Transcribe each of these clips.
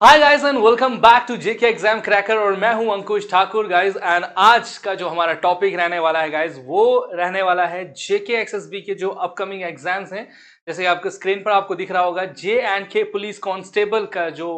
Hi guys and welcome back to JK exam cracker और मैं हूं अंकुश ठाकुर गाइस। एंड आज का जो हमारा टॉपिक रहने वाला है गाइस वो रहने वाला है जेके एक्सएसबी के जो अपकमिंग एग्जाम्स हैं। जैसे आपको स्क्रीन पर आपको दिख रहा होगा जे एंड के पुलिस कांस्टेबल का जो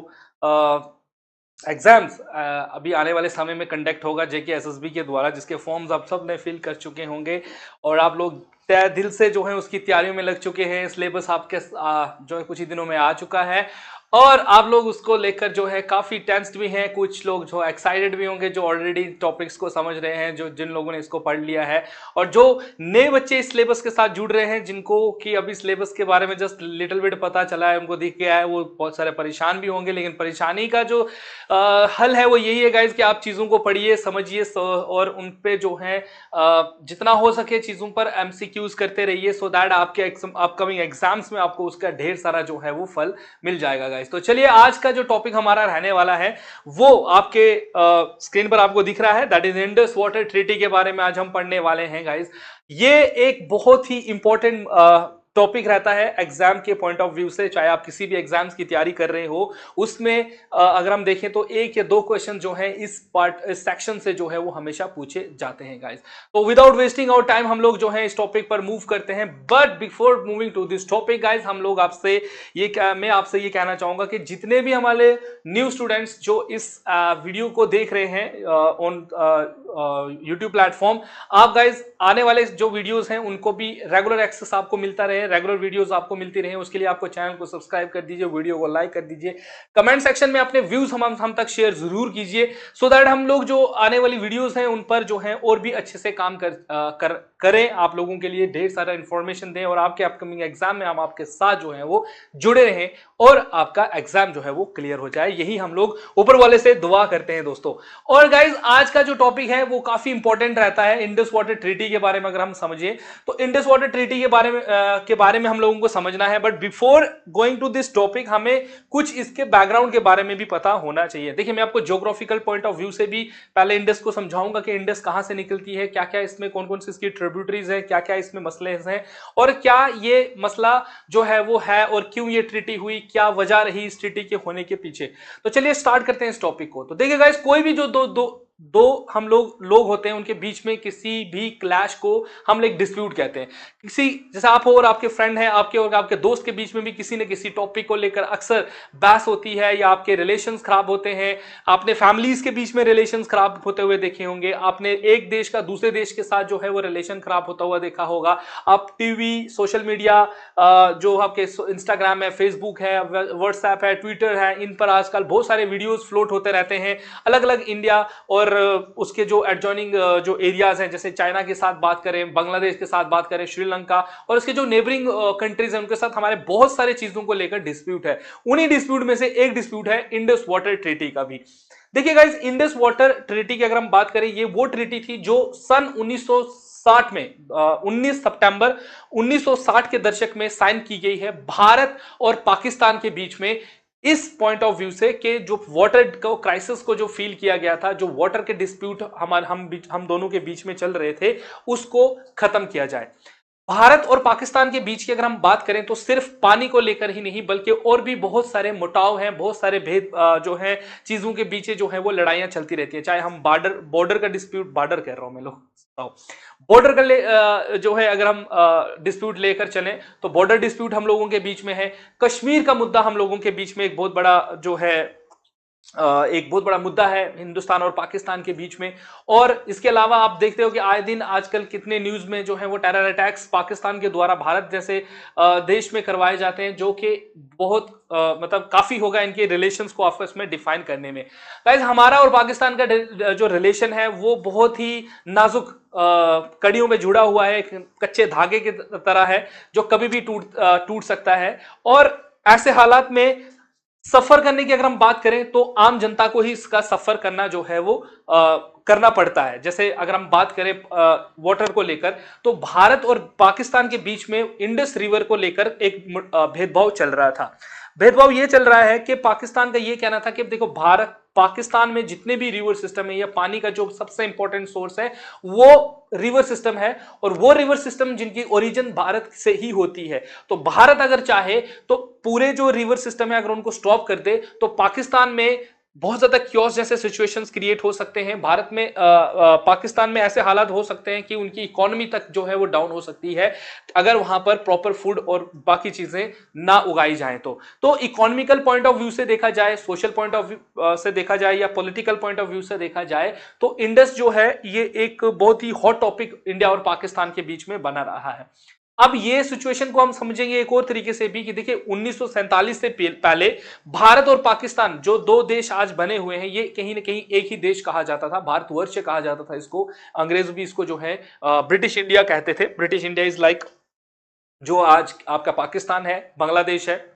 एग्जाम्स अभी आने वाले समय में कंडक्ट होगा जेके एसएसबी के द्वारा, जिसके फॉर्म्स आप सब ने फिल कर चुके होंगे और आप लोग तय दिल से जो है उसकी तैयारियों में लग चुके हैं। सिलेबस आपके जो है कुछ ही दिनों में आ चुका है और आप लोग उसको लेकर जो है काफी टेंस्ड भी हैं। कुछ लोग जो एक्साइटेड भी होंगे जो ऑलरेडी टॉपिक्स को समझ रहे हैं, जो जिन लोगों ने इसको पढ़ लिया है, और जो नए बच्चे इस सिलेबस के साथ जुड़ रहे हैं जिनको कि अभी सिलेबस के बारे में जस्ट लिटिल बिट पता चला है, उनको दिख गया है, वो बहुत सारे परेशान भी होंगे। लेकिन परेशानी का जो हल है वो यही है गाइज कि आप चीजों को पढ़िए, समझिए और उन पे जो है जितना हो सके चीजों पर एमसीक्यूज करते रहिए, सो दैट आपके अपकमिंग एग्जाम्स में आपको उसका ढेर सारा जो है वो फल मिल जाएगा गाइज। तो चलिए, आज का जो टॉपिक हमारा रहने वाला है वो आपके स्क्रीन पर आपको दिख रहा है, that is Indus water treaty के बारे में आज हम पढ़ने वाले हैं गाइज। ये एक बहुत ही इंपॉर्टेंट टॉपिक रहता है एग्जाम के पॉइंट ऑफ व्यू से। चाहे आप किसी भी एग्जाम्स की तैयारी कर रहे हो, उसमें अगर हम देखें तो एक या दो क्वेश्चन जो है इस सेक्शन से जो है वो हमेशा पूछे जाते हैं गाइस। तो विदाउट वेस्टिंग आवर टाइम हम लोग जो है इस टॉपिक पर मूव करते हैं। But before moving to this topic guys, हम लोग मैं आपसे ये कहना चाहूंगा कि जितने भी हमारे न्यू स्टूडेंट्स जो इस वीडियो को देख रहे हैं ऑन यूट्यूब प्लेटफॉर्म, आप गाइज आने वाले जो वीडियोस हैं उनको भी रेगुलर एक्सेस आपको मिलता रहे, रेगुलर वीडियोस आपको मिलती रहे, उसके लिए आपको चैनल को सब्सक्राइब कर दीजिए, वीडियो को लाइक कर दीजिए, कमेंट सेक्शन में अपने व्यूज हम तक शेयर जरूर कीजिए, सो दैट हम लोग जो आने वाली वीडियोस हैं उन पर जो है और भी अच्छे से काम करें, आप लोगों के लिए ढेर सारा इंफॉर्मेशन दें और आपके अपकमिंग एग्जाम में हम आपके साथ जो है वो जुड़े रहें और आपका एग्जाम जो है वो क्लियर हो जाए। यही हम लोग ऊपर वाले से दुआ करते हैं दोस्तों। और गाइज, आज का जो टॉपिक है वो काफी इंपॉर्टेंट रहता है। इंडस वाटर ट्रीटी के बारे में अगर हम समझिए तो इंडस वाटर ट्रीटी के बारे में हम लोगों को समझना है। But before going to this topic हमें कुछ इसके बैकग्राउंड के बारे में भी पता होना चाहिए। देखिए, मैं आपको ज्योग्राफिकल पॉइंट ऑफ व्यू से भी पहले इंडस को समझाऊंगा कि इंडस कहां से निकलती है, क्या क्या इसमें कौन कौन सी इसकी ट्रिब्यूटरीज है, क्या क्या इसमें मसले हैं और क्या ये मसला जो है वो है और क्यों ये ट्रीटी हुई, क्या वजह रही इस ट्रीटी के होने के पीछे। तो चलिए स्टार्ट करते हैं इस टॉपिक को। तो देखिए गाइस, कोई भी जो दो हम लोग होते हैं उनके बीच में किसी भी क्लैश को हम एक डिस्प्यूट कहते हैं। किसी जैसे आप हो और आपके फ्रेंड हैं, आपके और आपके दोस्त के बीच में भी किसी न किसी टॉपिक को लेकर अक्सर बहस होती है या आपके रिलेशंस खराब होते हैं। आपने फैमिलीज के बीच में रिलेशंस खराब होते हुए देखे होंगे, आपने एक देश का दूसरे देश के साथ जो है वो रिलेशन खराब होता हुआ देखा होगा। आप टीवी, सोशल मीडिया, जो आपके इंस्टाग्राम है, फेसबुक है, व्हाट्सएप है, ट्विटर है, इन पर आजकल बहुत सारे वीडियोस फ्लोट होते रहते हैं अलग अलग इंडिया और उसके जो एडजॉइनिंग जो एरियाज हैं, जैसे चाइना के साथ बात करें, बांग्लादेश के साथ बात करें, श्रीलंका और उसके जो नेबरिंग कंट्रीज हैं उनके साथ हमारे बहुत सारे चीजों को लेकर डिस्प्यूट है। उन्हीं डिस्प्यूट में से एक डिस्प्यूट है इंडस वाटर ट्रीटी का भी। देखिए गाइस, इंडस वाटर ट्रीटी की अगर हम बात करें, ये वो ट्रीटी थी जो सन 1960 में 19 सितंबर 1960 के दशक में साइन की गई है भारत और पाकिस्तान के बीच में। इस पॉइंट ऑफ व्यू से कि जो वाटर को क्राइसिस को जो फील किया गया था, जो वाटर के डिस्प्यूट हम दोनों के बीच में चल रहे थे, उसको खत्म किया जाए। भारत और पाकिस्तान के बीच की अगर हम बात करें तो सिर्फ पानी को लेकर ही नहीं बल्कि और भी बहुत सारे मुटाव हैं, बहुत सारे भेद जो है चीजों के बीच जो है वो लड़ाइयां चलती रहती है। चाहे हम बॉर्डर का डिस्प्यूट, बॉर्डर कह रहा हूं मैं, लोग बॉर्डर का जो है अगर हम डिस्प्यूट लेकर चलें तो बॉर्डर डिस्प्यूट हम लोगों के बीच में है। कश्मीर का मुद्दा हम लोगों के बीच में एक बहुत बड़ा जो है एक बहुत बड़ा मुद्दा है हिंदुस्तान और पाकिस्तान के बीच में। और इसके अलावा आप देखते हो कि आए दिन आजकल कितने न्यूज में जो है वो टेरर अटैक्स पाकिस्तान के द्वारा भारत जैसे देश में करवाए जाते हैं, जो कि बहुत मतलब काफी होगा इनके रिलेशंस को आपस में डिफाइन करने में। गाइस, हमारा और पाकिस्तान का जो रिलेशन है वो बहुत ही नाजुक कड़ियों में जुड़ा हुआ है, एक कच्चे धागे की तरह है जो कभी भी टूट सकता है। और ऐसे हालात में सफर करने की अगर हम बात करें तो आम जनता को ही इसका सफर करना जो है वो करना पड़ता है। जैसे अगर हम बात करें वाटर को लेकर तो भारत और पाकिस्तान के बीच में इंडस रिवर को लेकर एक भेदभाव चल रहा था। भेदभाव ये चल रहा है कि पाकिस्तान का ये कहना था कि देखो भारत पाकिस्तान में जितने भी रिवर सिस्टम है या पानी का जो सबसे इंपॉर्टेंट सोर्स है वो रिवर सिस्टम है, और वो रिवर सिस्टम जिनकी ओरिजिन भारत से ही होती है। तो भारत अगर चाहे तो पूरे जो रिवर सिस्टम है अगर उनको स्टॉप कर दे तो पाकिस्तान में बहुत ज्यादा क्योस जैसे सिचुएशंस क्रिएट हो सकते हैं। भारत में पाकिस्तान में ऐसे हालात हो सकते हैं कि उनकी इकोनॉमी तक जो है वो डाउन हो सकती है अगर वहां पर प्रॉपर फूड और बाकी चीजें ना उगाई जाएं। तो इकोनॉमिकल पॉइंट ऑफ व्यू से देखा जाए, सोशल पॉइंट ऑफ व्यू से देखा जाए या पॉलिटिकल पॉइंट ऑफ व्यू से देखा जाए तो इंडस जो है ये एक बहुत ही हॉट टॉपिक इंडिया और पाकिस्तान के बीच में बना रहा है। अब ये सिचुएशन को हम समझेंगे एक और तरीके से भी कि देखिए 1947 से पहले भारत और पाकिस्तान जो दो देश आज बने हुए हैं ये कहीं ना कहीं एक ही देश कहा जाता था, भारतवर्ष कहा जाता था इसको। अंग्रेज भी इसको जो है ब्रिटिश इंडिया कहते थे। ब्रिटिश इंडिया इज लाइक जो आज आपका पाकिस्तान है, बांग्लादेश है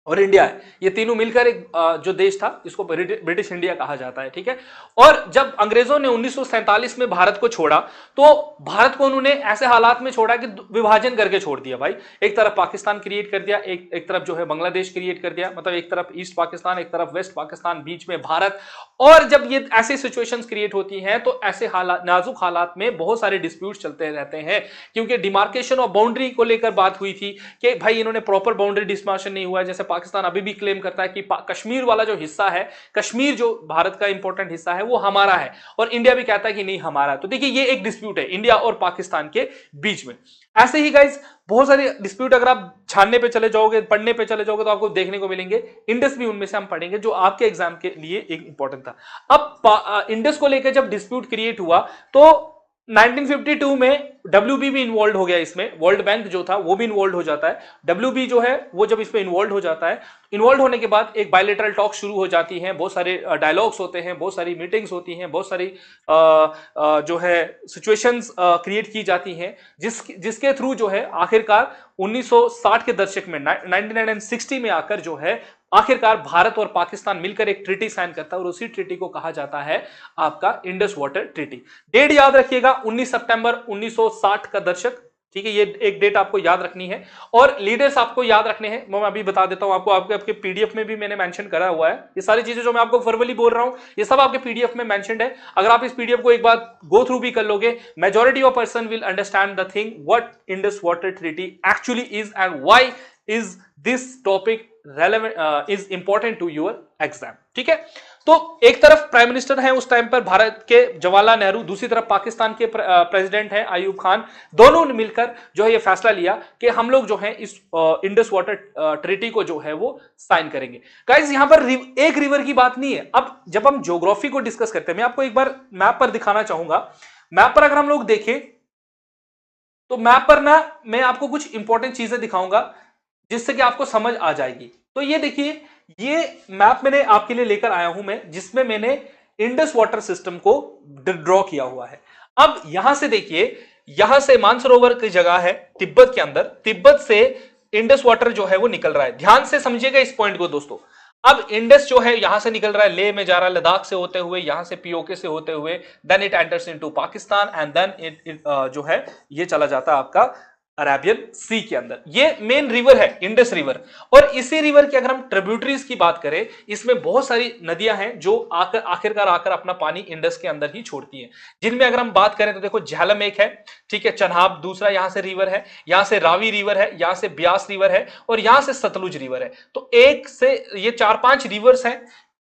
और इंडिया है, ये तीनों मिलकर एक जो देश था इसको ब्रिटिश इंडिया कहा जाता है, ठीक है। और जब अंग्रेजों ने 1947 में भारत को छोड़ा तो भारत को उन्होंने ऐसे हालात में छोड़ा कि विभाजन करके छोड़ दिया भाई। एक तरफ पाकिस्तान क्रिएट कर दिया, एक तरफ जो है बांग्लादेश क्रिएट कर दिया, मतलब एक तरफ ईस्ट पाकिस्तान, एक तरफ वेस्ट पाकिस्तान, बीच में भारत। और जब ये ऐसी सिचुएशंस क्रिएट होती हैं तो ऐसे हालात, नाजुक हालात में बहुत सारे डिस्प्यूट चलते रहते हैं, क्योंकि डिमार्केशन और बाउंड्री को लेकर बात हुई थी कि भाई इन्होंने प्रॉपर बाउंड्री डिस्मार्केशन नहीं हुआ है। जैसे पाकिस्तान अभी भी क्लेम करता है कि कश्मीर वाला जो हिस्सा है, कश्मीर जो भारत का इंपॉर्टेंट हिस्सा है वो हमारा है, और इंडिया भी कहता है कि नहीं हमारा। तो देखिए ये एक डिस्प्यूट है इंडिया और पाकिस्तान के बीच में। ऐसे ही गाइज बहुत सारे डिस्प्यूट अगर आप छानने पे चले जाओगे, पढ़ने पे चले जाओगे तो आपको देखने को मिलेंगे। इंडस भी उनमें से हम पढ़ेंगे जो आपके एग्जाम के लिए एक इंपॉर्टेंट था। अब इंडस को लेकर जब डिस्प्यूट क्रिएट हुआ तो 1952 में WB भी इन्वॉल्व हो गया इसमें, वर्ल्ड बैंक जो था वो भी इन्वॉल्व हो जाता है। WB जो है वो जब इसमें इन्वॉल्व हो जाता है, इन्वॉल्व होने के बाद एक बायलैटरल टॉक शुरू हो जाती हैं, बहुत सारे डायलॉग्स होते हैं, बहुत सारी मीटिंग्स होती हैं, बहुत सारी जो है सिचुएशंस क्रिएट की जाती हैं, जिसके थ्रू जो है आखिरकार 1960 के दशक में 1960 में आकर जो है आखिरकार भारत और पाकिस्तान मिलकर एक ट्रीटी साइन करता है, और उसी ट्रीटी को कहा जाता है आपका इंडस वाटर ट्रीटी। डेट याद रखिएगा 19 सितंबर 1960 का दशक, ठीक है। ये एक डेट आपको याद रखनी है, और लीडर्स आपको याद रखने हैं। मैं अभी बता देता हूं आपको, आपके पीडीएफ में भी मैंने मेंशन करा हुआ है। ये सारी चीजें जो मैं आपको वर्बली बोल रहा हूं ये सब आपके पीडीएफ में मेंशन्ड है। अगर आप इस पीडीएफ को एक बार गो थ्रू भी कर लोगे, majority of person will understand the thing what Indus water treaty actually is and why is this topic relevant is important to your exam, ठीक है। तो एक तरफ प्राइम मिनिस्टर है उस टाइम पर भारत के जवाहरलाल नेहरू, दूसरी तरफ पाकिस्तान के प्रेसिडेंट हैं अयूब खान। दोनों ने मिलकर जो है ये फैसला लिया कि हम लोग जो है इस इंडस वाटर ट्रीटी को जो है वो साइन करेंगे। गाइस यहां पर एक रिवर की बात नहीं है। अब जब हम ज्योग्राफी को डिस्कस करते हैं, मैं आपको एक बार मैप पर दिखाना चाहूंगा। मैप पर अगर हम लोग देखें तो मैप पर ना मैं आपको कुछ इंपॉर्टेंट चीजें दिखाऊंगा जिससे कि आपको समझ आ जाएगी। तो ये देखिए, ये मैप मैंने आपके लिए लेकर आया हूं मैं, जिसमें मैंने इंडस वाटर सिस्टम को ड्रॉ किया हुआ है। अब यहां से देखिए, यहां से मानसरोवर की जगह है तिब्बत के अंदर, तिब्बत से इंडस वाटर जो है वो निकल रहा है। ध्यान से समझिएगा इस पॉइंट को दोस्तों। अब इंडस जो है यहां से निकल रहा है, लेह में जा रहा है, लद्दाख से होते हुए, यहां से पीओके से होते हुए, then it enters into Pakistan and then it जो है ये चला जाता है आपका अरेबियन सी के अंदर। ये मेन रिवर है इंडस रिवर, और इसी रिवर की अगर हम ट्रिब्यूटरीज की बात करें, इसमें बहुत सारी नदियां हैं जो आखिरकार आकर अपना पानी इंडस के अंदर ही छोड़ती हैं। जिनमें अगर हम बात करें तो देखो झेलम एक है, ठीक है, चनाब दूसरा यहां से रिवर है, यहां से रावी रिवर है, यहां से ब्यास रिवर है, और यहां से सतलुज रिवर है। तो एक से ये 4-5 रिवर्स हैं।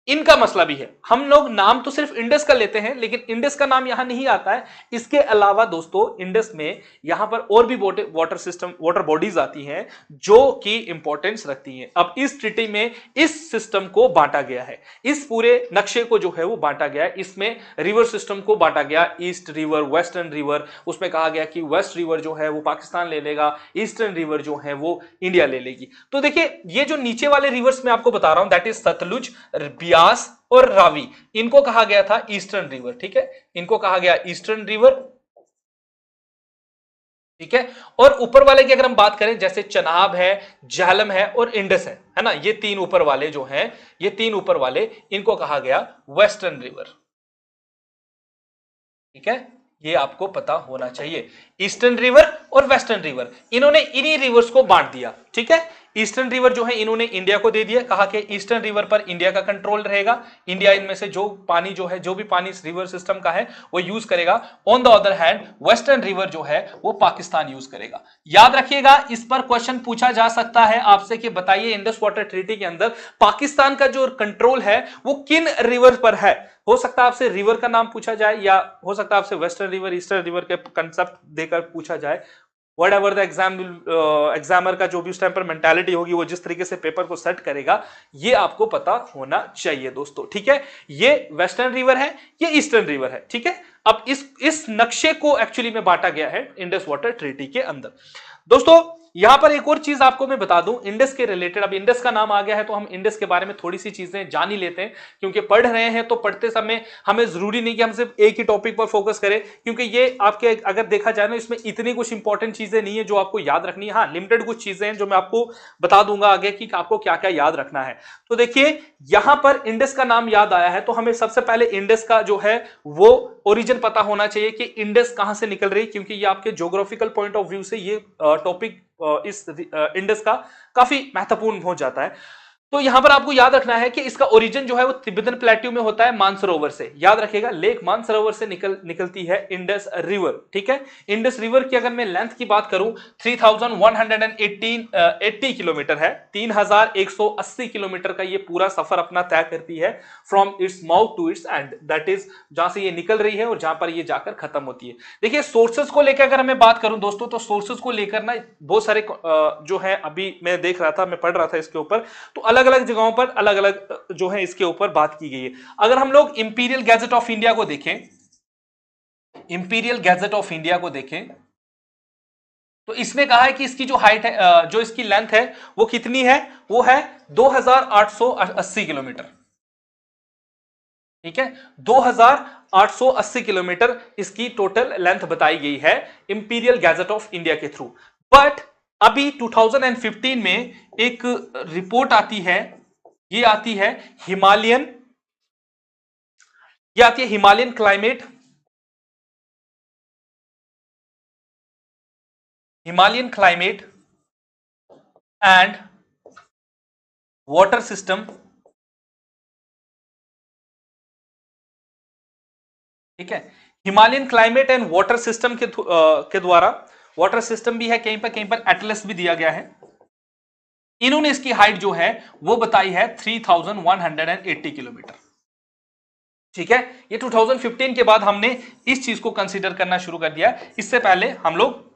इनका मसला भी है, हम लोग नाम तो सिर्फ इंडस का लेते हैं लेकिन इंडस का नाम यहां नहीं आता है। इसके अलावा दोस्तों इंडस में यहां पर और भी वाटर सिस्टम, वाटर बॉडीज आती हैं जो कि इंपॉर्टेंस रखती हैं। अब इस ट्रीटी में इस सिस्टम को बांटा गया है, इस पूरे नक्शे को जो है वो बांटा गया है। इसमें रिवर सिस्टम को बांटा गया, ईस्ट रिवर, वेस्टर्न रिवर। उसमें कहा गया कि वेस्ट रिवर जो है वो पाकिस्तान ले लेगा, ईस्टर्न रिवर जो है वो इंडिया ले लेगी। तो देखिए ये जो नीचे वाले रिवर्स मैं आपको बता रहा हूं, दैट इज सतलुज, ब्यास और रावी, इनको कहा गया था ईस्टर्न रिवर, ठीक है, इनको कहा गया ईस्टर्न रिवर, ठीक है। और ऊपर वाले की अगर हम बात करें, जैसे चनाब है, झेलम है और इंडस है ना, ये तीन ऊपर वाले जो हैं, ये तीन ऊपर वाले, इनको कहा गया वेस्टर्न रिवर, ठीक है। ये आपको पता होना चाहिए, ईस्टर्न रिवर और वेस्टर्न रिवर, इन्होंने इन्हीं रिवर्स को बांट दिया, ठीक है। ईस्टर्न रिवर जो है इन्होंने इंडिया को दे दिया, कहा कि ईस्टर्न रिवर पर इंडिया का कंट्रोल रहेगा, इंडिया इनमें से जो पानी जो है, जो भी पानी इस रिवर सिस्टम का है वो यूज करेगा। On the other hand western river जो है वो पाकिस्तान यूज करेगा। याद रखिएगा, इस पर क्वेश्चन पूछा जा सकता है आपसे कि बताइए इंडस वाटर ट्रीटी के अंदर पाकिस्तान का जो कंट्रोल है वो किन रिवर पर है। हो सकता है आपसे रिवर का नाम पूछा जाए, या हो सकता है आपसे वेस्टर्न रिवर, ईस्टर्न रिवर के कंसेप्ट देकर पूछा जाए। वट एवर द एग्जामर का जो भी उस टाइम पर मेंटालिटी होगी, वो जिस तरीके से पेपर को सेट करेगा, ये आपको पता होना चाहिए दोस्तों, ठीक है। ये वेस्टर्न रिवर है, ये ईस्टर्न रिवर है, ठीक है। अब इस नक्शे को एक्चुअली में बांटा गया है इंडस वाटर ट्रीटी के अंदर। दोस्तों यहां पर एक और चीज आपको मैं बता दूं इंडस के रिलेटेड। अब इंडस का नाम आ गया है तो हम इंडस के बारे में थोड़ी सी चीजें जान ही लेते हैं, क्योंकि पढ़ रहे हैं तो पढ़ते समय हमें जरूरी नहीं कि हम सिर्फ एक ही टॉपिक पर फोकस करें, क्योंकि ये आपके अगर देखा जाए ना, इसमें इतनी कुछ इंपॉर्टेंट चीजें नहीं है जो आपको याद रखनी है। हाँ, लिमिटेड कुछ चीजें हैं जो मैं आपको बता दूंगा आगे कि आपको क्या क्या याद रखना है। तो देखिए यहां पर इंडस का नाम याद आया है तो हमें सबसे पहले इंडस का जो है वो ओरिजिन पता होना चाहिए कि इंडस कहां से निकल रही है, क्योंकि ये आपके ज्योग्राफिकल पॉइंट ऑफ व्यू से ये टॉपिक इस इंडस का काफी महत्वपूर्ण हो जाता है। तो यहां पर आपको याद रखना है कि इसका ओरिजिन जो है वो तिब्बतन प्लेट्यू में होता है, मानसरोवर से। याद रखिएगा, लेक मानसरोवर से निकलती है इंडस रिवर, ठीक है। इंडस रिवर की अगर मैं लेंथ की बात करूं 3180 किलोमीटर है, 3180 किलोमीटर का ये पूरा सफर अपना तय करती है from its mouth to its end, that is जहां से ये निकल रही है और जहां पर ये जाकर खत्म होती है। देखिए सोर्सेस को लेकर अगर मैं बात करूं दोस्तों, तो सोर्सेस को लेकर ना बहुत सारे जो है, अभी मैं देख रहा था, मैं पढ़ रहा था इसके ऊपर, तो अलग अलग जगहों पर अलग अलग जो है इसके ऊपर बात की गई है। अगर हम लोग इंपीरियल गैजेट ऑफ इंडिया को देखें, इंपीरियल गैजेट ऑफ इंडिया को देखें तो इसमें कहा है कि इसकी जो हाइट है, जो इसकी लेंथ है वो कितनी है, वो है 2880 किलोमीटर, ठीक है। 2880 किलोमीटर इसकी टोटल लेंथ बताई गई है इंपीरियल गैजेट ऑफ इंडिया के थ्रू। बट अभी 2015 में एक रिपोर्ट आती है, ये आती है हिमालयन, ये आती है Himalayan climate, Himalayan climate and water system, ठीक है। Himalayan climate and water system के द्वारा, वाटर सिस्टम भी है कहीं पर एटलस भी दिया गया है। इन्होंने इसकी हाइट जो है वो बताई है 3180 किलोमीटर, ठीक है। ये 2015 के बाद हमने इस चीज को कंसीडर करना शुरू कर दिया। इससे पहले हम लोग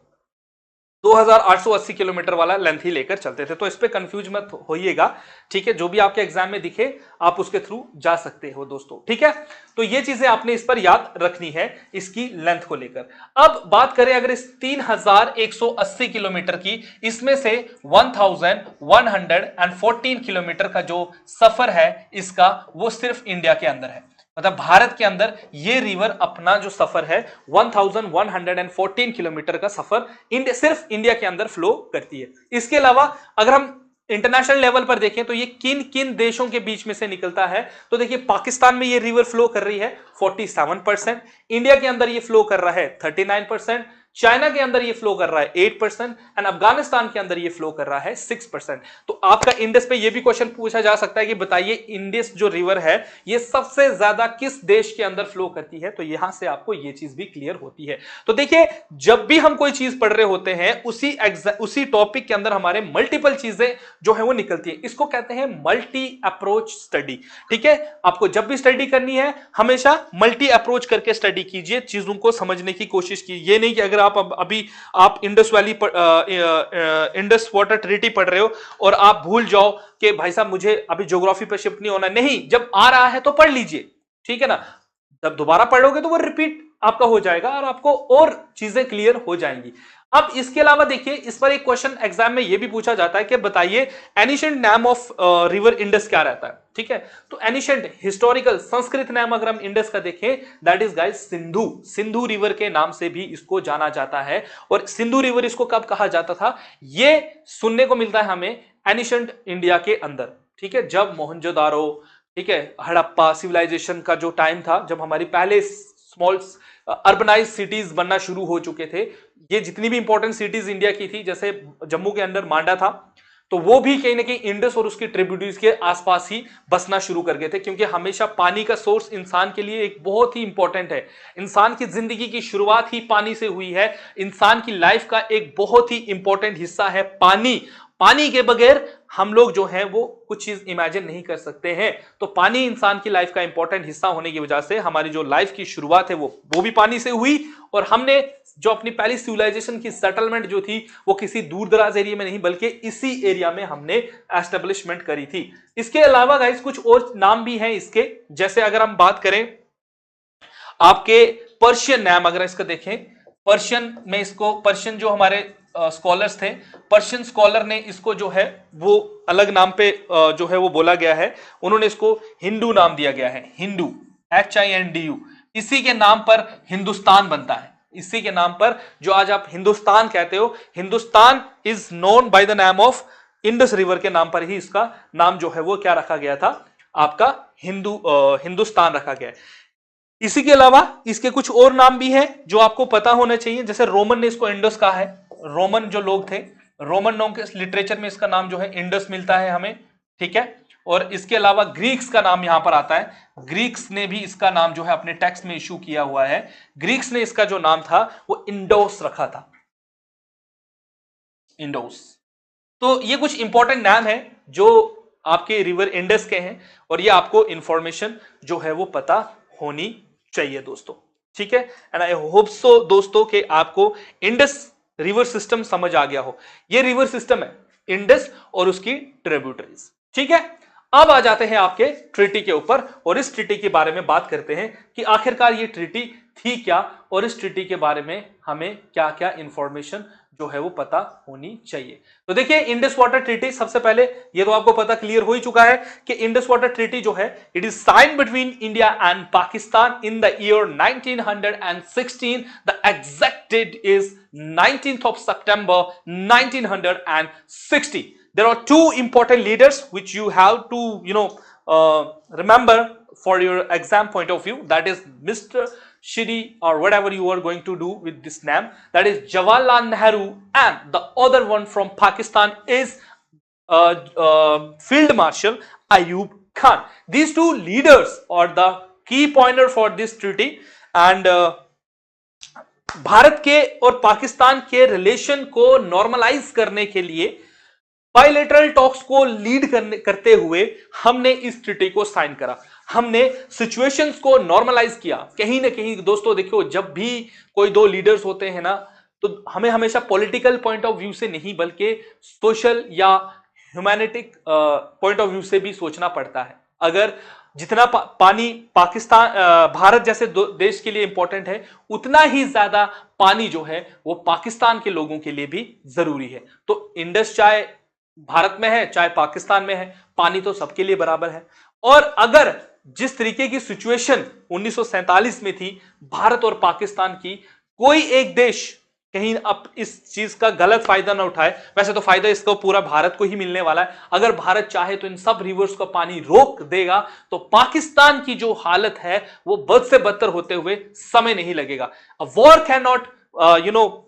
2880 किलोमीटर वाला लेंथ ही लेकर चलते थे, तो इस पे कंफ्यूज मत होइएगा, ठीक है। जो भी आपके एग्जाम में दिखे आप उसके थ्रू जा सकते हो दोस्तों, ठीक है। तो ये चीजें आपने इस पर याद रखनी है इसकी लेंथ को लेकर। अब बात करें अगर इस 3180 किलोमीटर की, इसमें से 1114 किलोमीटर का जो सफर है इसका, वो सिर्फ इंडिया के अंदर है, मतलब भारत के अंदर ये रिवर अपना जो सफर है 1114 किलोमीटर का सफर सिर्फ इंडिया के अंदर फ्लो करती है। इसके अलावा अगर हम इंटरनेशनल लेवल पर देखें तो ये किन किन देशों के बीच में से निकलता है, तो देखिए पाकिस्तान में ये रिवर फ्लो कर रही है 47%, इंडिया के अंदर ये फ्लो कर रहा है 39%, चाइना के अंदर ये फ्लो कर रहा है 8% एंड अफगानिस्तान के अंदर ये फ्लो कर रहा है 6%। तो आपका इंडस पे ये भी क्वेश्चन पूछा जा सकता है कि बताइए इंडस जो रिवर है ये सबसे ज्यादा किस देश के अंदर फ्लो करती है, तो यहां से आपको ये चीज भी क्लियर होती है। तो देखिए जब भी हम कोई चीज पढ़ रहे होते हैं उसी टॉपिक के अंदर हमारे मल्टीपल चीजें जो है वो निकलती है, इसको कहते हैं मल्टी अप्रोच स्टडी, ठीक है। आपको जब भी स्टडी करनी है हमेशा मल्टी अप्रोच करके स्टडी कीजिए, चीजों को समझने की कोशिश कीजिए। ये नहीं कि अगर आप Indus valley Indus water treaty पढ़ रहे हो और आप भूल जाओ कि भाई साहब मुझे अभी ज्योग्राफी पर शिफ्ट नहीं होना, नहीं, जब आ रहा है तो पढ़ लीजिए, ठीक है ना। जब दोबारा पढ़ोगे तो वो रिपीट आपका हो जाएगा और आपको और चीजें क्लियर हो जाएंगी। अब इसके अलावा देखिए इस पर एक क्वेश्चन एग्जाम में यह भी पूछा जाता है कि बताइए ancient name of river Indus क्या रहता है, ठीक है। तो एनिशिएंट हिस्टोरिकल संस्कृत नाम अगर हम इंडस का देखें that is guys Sindhu, Sindhu river के नाम से भी इसको जाना जाता है। और सिंधु रिवर इसको कब कहा जाता था, ये सुनने को मिलता है हमें एनिशिएंट इंडिया के अंदर, ठीक है। जब मोहनजोदारो, ठीक है, हड़प्पा सिविलाइजेशन का जो टाइम था, जब हमारी पहले स्मॉल अर्बनाइज सिटीज बनना शुरू हो चुके थे, ये जितनी भी इंपॉर्टेंट सिटीज इंडिया की थी, जैसे जम्मू के अंदर मांडा था, तो वो भी कहीं ना कहीं इंडस और उसकी ट्रिब्यूटरीज के आसपास ही बसना शुरू कर गए थे, क्योंकि हमेशा पानी का सोर्स इंसान के लिए एक बहुत ही इंपॉर्टेंट है। इंसान की जिंदगी की शुरुआत ही पानी से हुई है। इंसान की लाइफ का एक बहुत ही इंपॉर्टेंट हिस्सा है पानी। पानी के बगैर हम लोग जो हैं वो कुछ चीज इमेजिन नहीं कर सकते हैं। तो पानी इंसान की लाइफ का इंपॉर्टेंट हिस्सा होने की वजह से हमारी जो लाइफ की शुरुआत है वो भी पानी से हुई। और हमने जो अपनी पहली सिविलाइजेशन की सेटलमेंट जो थी वो किसी दूर दराज एरिया में नहीं बल्कि इसी एरिया में हमने एस्टेब्लिशमेंट करी थी। इसके अलावा गाइस कुछ और नाम भी हैं इसके, जैसे अगर हम बात करें आपके पर्शियन नाम, अगर इसका देखें पर्शियन में, इसको पर्शियन जो हमारे स्कॉलर्स थे, पर्शियन स्कॉलर ने इसको जो है वो अलग नाम पे जो है वो बोला गया है। उन्होंने इसको हिंदू नाम दिया गया है, हिंदू, HINDU। इसी के नाम पर हिंदुस्तान बनता है। इसी के नाम पर जो आज आप हिंदुस्तान कहते हो, Hindustan is known by the name of Indus river के नाम पर ही इसका नाम जो है वो क्या रखा गया था, आपका हिंदुस्तान रखा गया है। इसी के अलावा इसके कुछ और नाम भी हैं जो आपको पता होना चाहिए। जैसे रोमन ने इसको इंडस कहा है। रोमन जो लोग थे, रोमन नाम के लिटरेचर में इसका नाम जो है इंडस मिलता है हमें, ठीक है। और इसके अलावा ग्रीक्स का नाम यहां पर आता है। ग्रीक्स ने भी इसका नाम जो है अपने टेक्स्ट में इशू किया हुआ है। ग्रीक्स ने इसका जो नाम था वो इंडोस रखा था, इंडोस। तो ये कुछ इंपॉर्टेंट नाम है जो आपके रिवर इंडस के हैं, और ये आपको इंफॉर्मेशन जो है वो पता होनी चाहिए दोस्तों, ठीक है। एंड आई होप सो दोस्तों कि आपको इंडस रिवर सिस्टम समझ आ गया हो। ये रिवर सिस्टम है इंडस और उसकी ट्रिब्यूटरीज, ठीक है। अब आ जाते हैं आपके ट्रीटी के ऊपर, और इस ट्रीटी के बारे में बात करते हैं कि आखिरकार ये ट्रीटी थी क्या, और इस ट्रीटी के बारे में हमें क्या क्या इंफॉर्मेशन जो है वो पता होनी चाहिए। तो देखिए इंडस वाटर ट्रीटी, सबसे पहले ये तो आपको पता क्लियर हो ही चुका है कि इंडस वाटर ट्रीटी जो है it is sign between India and Pakistan in the year 1916। The exact date is 19th of September 1960. There are two important leaders which you have to remember for your exam point of view. That is Mr. Shri, or whatever you are going to do with this name, that is Jawaharlal Nehru, and the other one from Pakistan is Field Marshal Ayub Khan. These two leaders are the key pointer for this treaty. And Bharat के और पाकिस्तान के relation को normalise करने के लिए bilateral talks को lead करते हुए हमने इस ट्रीटी को साइन करा। हमने सिचुएशंस को नॉर्मलाइज किया। कहीं ना कहीं दोस्तों देखो, जब भी कोई दो लीडर्स होते हैं ना, तो हमें हमेशा पॉलिटिकल पॉइंट ऑफ व्यू से नहीं बल्कि सोशल या ह्यूमैनिटिक पॉइंट ऑफ व्यू से भी सोचना पड़ता है। अगर जितना पानी पाकिस्तान भारत जैसे देश के लिए इंपॉर्टेंट है, उतना ही ज्यादा पानी जो है वो पाकिस्तान के लोगों के लिए भी जरूरी है। तो इंडस चाहे भारत में है चाहे पाकिस्तान में है, पानी तो सबके लिए बराबर है। और अगर जिस तरीके की सिचुएशन 1947 में थी भारत और पाकिस्तान की, कोई एक देश कहीं अब इस चीज का गलत फायदा ना उठाए। वैसे तो फायदा इसको पूरा भारत को ही मिलने वाला है। अगर भारत चाहे तो इन सब रिवर्स का पानी रोक देगा तो पाकिस्तान की जो हालत है वो बद से बदतर होते हुए समय नहीं लगेगा। वॉर कैन नॉट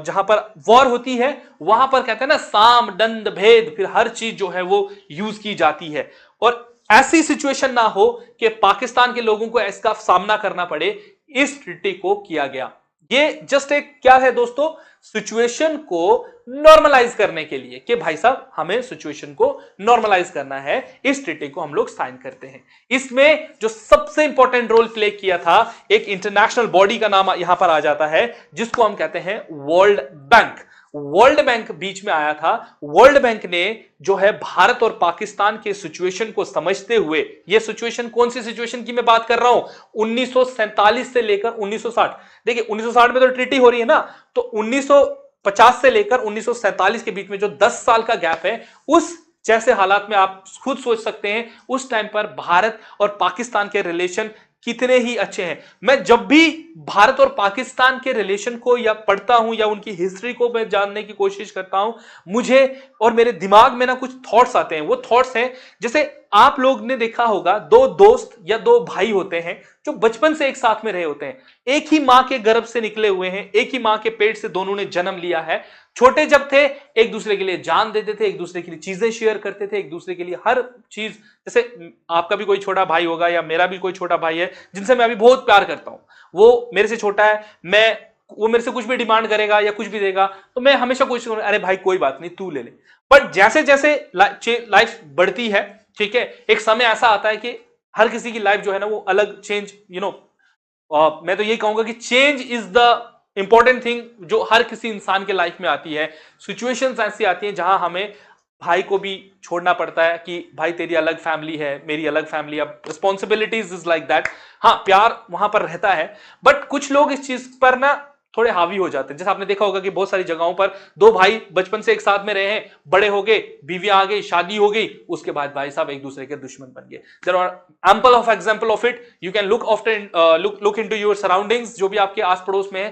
जहां पर वॉर होती है वहां पर कहते हैं ना साम दंड भेद, फिर हर चीज जो है वो यूज की जाती है। और ऐसी सिचुएशन ना हो कि पाकिस्तान के लोगों को इसका सामना करना पड़े, इस ट्रीटी को किया गया। ये जस्ट एक क्या है दोस्तों, सिचुएशन को नॉर्मलाइज करने के लिए कि भाई साहब हमें सिचुएशन को नॉर्मलाइज करना है, इस ट्रीटी को हम लोग साइन करते हैं। इसमें जो सबसे इंपॉर्टेंट रोल प्ले किया था, एक इंटरनेशनल बॉडी का नाम यहां पर आ जाता है जिसको हम कहते हैं वर्ल्ड बैंक। वर्ल्ड बैंक बीच में आया था। वर्ल्ड बैंक ने जो है भारत और पाकिस्तान के सिचुएशन को समझते हुए, ये सिचुएशन कौन सी सिचुएशन की मैं बात कर रहा हूं, 1947 से लेकर 1960। देखिए 1960 में तो ट्रीटी हो रही है ना, तो 1950 से लेकर 1947 के बीच में जो 10 साल का गैप है, उस जैसे हालात में आप खुद सोच सकते हैं उस टाइम पर भारत और पाकिस्तान के रिलेशन कितने ही अच्छे हैं। मैं जब भी भारत और पाकिस्तान के रिलेशन को या पढ़ता हूं या उनकी हिस्ट्री को मैं जानने की कोशिश करता हूं, मुझे और मेरे दिमाग में ना कुछ थॉट्स आते हैं। वो थॉट्स हैं जैसे आप लोग ने देखा होगा दो दोस्त या दो भाई होते हैं जो बचपन से एक साथ में रहे होते हैं, एक ही मां के गर्भ से निकले हुए हैं, एक ही मां के पेट से दोनों ने जन्म लिया है। छोटे जब थे एक दूसरे के लिए जान देते थे, एक दूसरे के लिए चीजें शेयर करते थे, एक दूसरे के लिए हर चीज। जैसे आपका भी कोई छोटा भाई होगा या मेरा भी कोई छोटा भाई है जिनसे मैं अभी बहुत प्यार करता हूं, वो मेरे से छोटा है, वो मेरे से कुछ भी डिमांड करेगा या कुछ भी देगा तो मैं हमेशा कोशिश करूंगा अरे भाई कोई बात नहीं तू ले ले। बट जैसे जैसे लाइफ बढ़ती है, ठीक है, एक समय ऐसा आता है कि हर किसी की लाइफ जो है ना वो अलग चेंज, मैं तो यही कहूंगा कि change is the important thing जो हर किसी इंसान के लाइफ में आती है। सिचुएशंस ऐसी आती हैं जहां हमें भाई को भी छोड़ना पड़ता है कि भाई तेरी अलग फैमिली है, मेरी अलग फैमिली, अब रिस्पॉन्सिबिलिटीज इज लाइक दैट। हाँ, प्यार वहां पर रहता है, बट कुछ लोग इस चीज पर ना थोड़े हावी हो जाते हैं। जैसे आपने देखा होगा कि बहुत सारी जगहों पर दो भाई बचपन से एक साथ में रहे हैं, बड़े हो गए, बीवियां आ गई, शादी हो गई, उसके बाद भाई साहब एक दूसरे के दुश्मन बन गए। There are ample of example of it. You can look into your surroundings, जो भी आपके आस पड़ोस में है,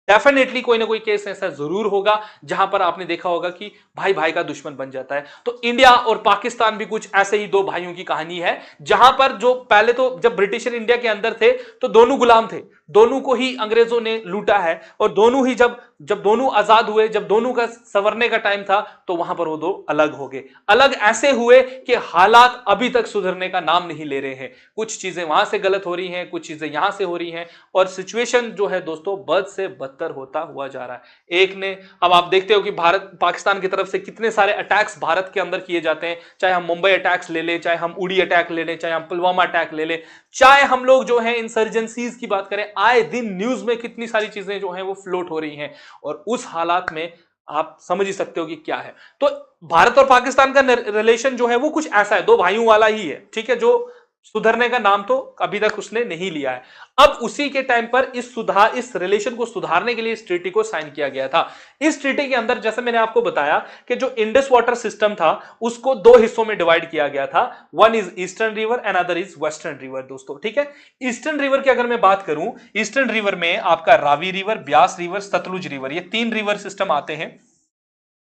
डेफिनेटली कोई ना कोई केस ऐसा जरूर होगा जहां पर आपने देखा होगा कि भाई भाई का दुश्मन बन जाता है। तो इंडिया और पाकिस्तान भी कुछ ऐसे ही दो भाइयों की कहानी है, जहां पर जो पहले तो जब ब्रिटिशर इंडिया के अंदर थे तो दोनों गुलाम थे, दोनों को ही अंग्रेजों ने लूटा है, और दोनों ही जब दोनों आजाद हुए, जब दोनों का संवरने का टाइम था तो वहां पर वो दो अलग हो गए। अलग ऐसे हुए कि हालात अभी तक सुधरने का नाम नहीं ले रहे हैं। कुछ चीजें वहां से गलत हो रही हैं, कुछ चीजें यहां से हो रही हैं, और सिचुएशन जो है दोस्तों बद से बदतर होता हुआ जा रहा है। एक ने, अब आप देखते हो कि भारत पाकिस्तान की तरफ से कितने सारे अटैक्स भारत के अंदर किए जाते हैं, चाहे हम मुंबई अटैक्स ले लें, चाहे हम उड़ी अटैक ले लें, चाहे हम पुलवामा अटैक ले लें, चाहे हम लोग जो है इंसर्जेंसीज की बात करें, आए दिन न्यूज में कितनी सारी चीजें जो हैं वो फ्लोट हो रही हैं, और उस हालात में आप समझ ही सकते हो कि क्या है। तो भारत और पाकिस्तान का रिलेशन जो है वो कुछ ऐसा है, दो भाइयों वाला ही है, ठीक है, जो सुधरने का नाम तो अभी तक उसने नहीं लिया है। अब उसी के टाइम पर इस रिलेशन को सुधारने के लिए इस ट्रीटी को साइन किया गया था। इस ट्रीटी के अंदर जैसे मैंने आपको बताया कि जो इंडस वाटर सिस्टम था उसको दो हिस्सों में डिवाइड किया गया था। One is eastern river and other is western river दोस्तों, ठीक है। ईस्टर्न रिवर की अगर मैं बात करूं, ईस्टर्न रिवर में आपका Ravi river, Beas river, Sutlej river, ये तीन रिवर सिस्टम आते हैं,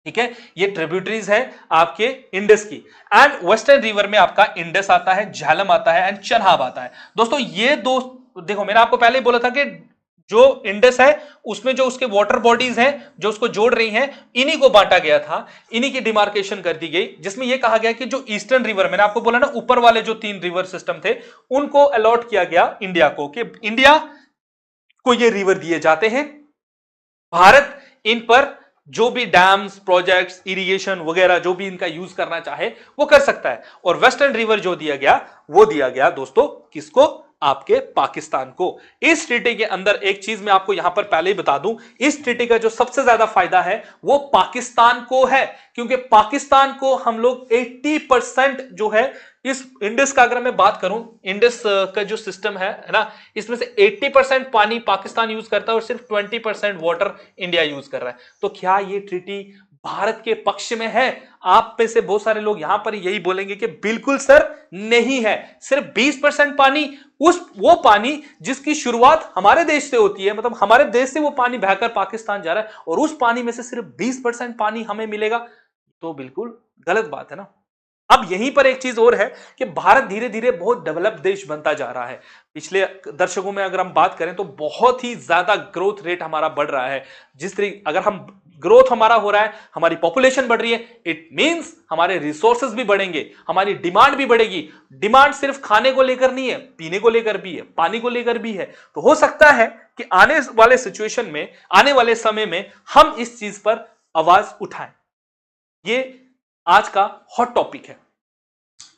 ठीक है। ये ट्रिब्यूटरीज है आपके इंडस की। एंड वेस्टर्न रिवर में आपका इंडस आता है, झेलम आता है एंड चनाब आता है। दोस्तों ये दो, देखो मैंने आपको पहले ही बोला था कि जो इंडस है उसमें जो उसके वाटर बॉडीज हैं जो उसको जोड़ रही हैं, इन्हीं को बांटा गया था, इन्हीं की डिमार्केशन कर दी गई, जिसमें यह कहा गया कि जो ईस्टर्न रिवर, मैंने आपको बोला ना ऊपर वाले जो तीन रिवर सिस्टम थे उनको अलॉट किया गया इंडिया को, कि इंडिया को ये रिवर दिए जाते हैं, भारत इन पर जो भी डैम्स, प्रोजेक्ट्स, इरिगेशन वगैरह जो भी इनका यूज करना चाहे वो कर सकता है। और वेस्टर्न रिवर जो दिया गया वो दिया गया दोस्तों किसको? आपके पाकिस्तान को। इस ट्रीटी के अंदर एक चीज मैं आपको यहां पर पहले ही बता दूं, इस ट्रीटी का जो सबसे ज्यादा फायदा है वो पाकिस्तान को है, क्योंकि पाकिस्तान को हम लोग 80% जो है इस इंडस का, अगर मैं बात करूं इंडस का जो सिस्टम है ना, इसमें से 80% पानी पाकिस्तान यूज करता है और सिर्फ 20% वाटर इंडिया यूज कर रहा है। तो क्या ये ट्रीटी भारत के पक्ष में है? आप में से बहुत सारे लोग यहां पर यही बोलेंगे कि बिल्कुल सर नहीं है। सिर्फ 20% पानी, वो पानी जिसकी शुरुआत हमारे देश से होती है, मतलब हमारे देश से वो पानी बहकर पाकिस्तान जा रहा है, और उस पानी में से सिर्फ 20% पानी हमें मिलेगा, तो बिल्कुल गलत बात है ना। अब यहीं पर एक चीज और है कि भारत धीरे धीरे बहुत डेवलप देश बनता जा रहा है। पिछले दशकों में अगर हम बात करें तो बहुत ही ज्यादा ग्रोथ रेट हमारा बढ़ रहा है। जिस तरीके अगर हम ग्रोथ हमारा हो रहा है, हमारी पॉपुलेशन बढ़ रही है, इट मींस हमारे रिसोर्सेज भी बढ़ेंगे, हमारी डिमांड भी बढ़ेगी। डिमांड सिर्फ खाने को लेकर नहीं है, पीने को लेकर भी है, पानी को लेकर भी है। तो हो सकता है कि आने वाले सिचुएशन में, आने वाले समय में हम इस चीज पर आवाज उठाएं। ये आज का हॉट टॉपिक है।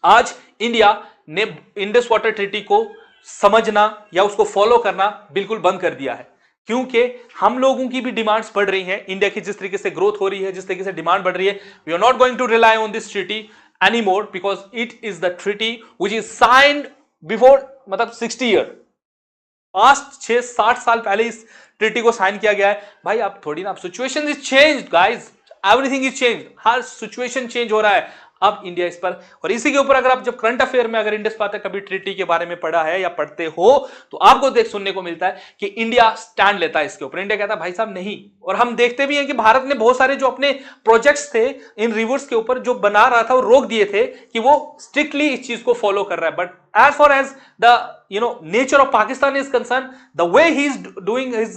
आज इंडिया ने इंडस वाटर ट्रीटी को समझना या उसको फॉलो करना बिल्कुल बंद कर दिया है, क्योंकि हम लोगों की भी डिमांड्स बढ़ रही हैं। इंडिया की जिस तरीके से ग्रोथ हो रही है, जिस तरीके से डिमांड बढ़ रही है, we are not going to rely on this treaty anymore, because it is the treaty which is signed before, मतलब 60 ईयर, पास्ट 60 साल पहले इस ट्रीटी को साइन किया गया है। भाई आप थोड़ी ना, situation is changed guys, everything is change, her situation change हो रहा है। अब इंडिया इस पर, और इसी के ऊपर अगर आप जब करंट अफेयर में अगर इंडस पाता कभी ट्रीटी के बारे में पढ़ा है या पढ़ते हो तो आपको देख सुनने को मिलता है कि इंडिया स्टैंड लेता है इसके ऊपर। इंडिया कहता है भाई साहब नहीं, और हम देखते भी हैं कि भारत ने बहुत सारे जो अपने प्रोजेक्ट्स थे इन रिवर्स के ऊपर जो बना रहा था वो रोक दिए थे कि वो स्ट्रिक्टली इस चीज को फॉलो कर रहा है। But as far as the nature of Pakistan is concerned, the way he is doing his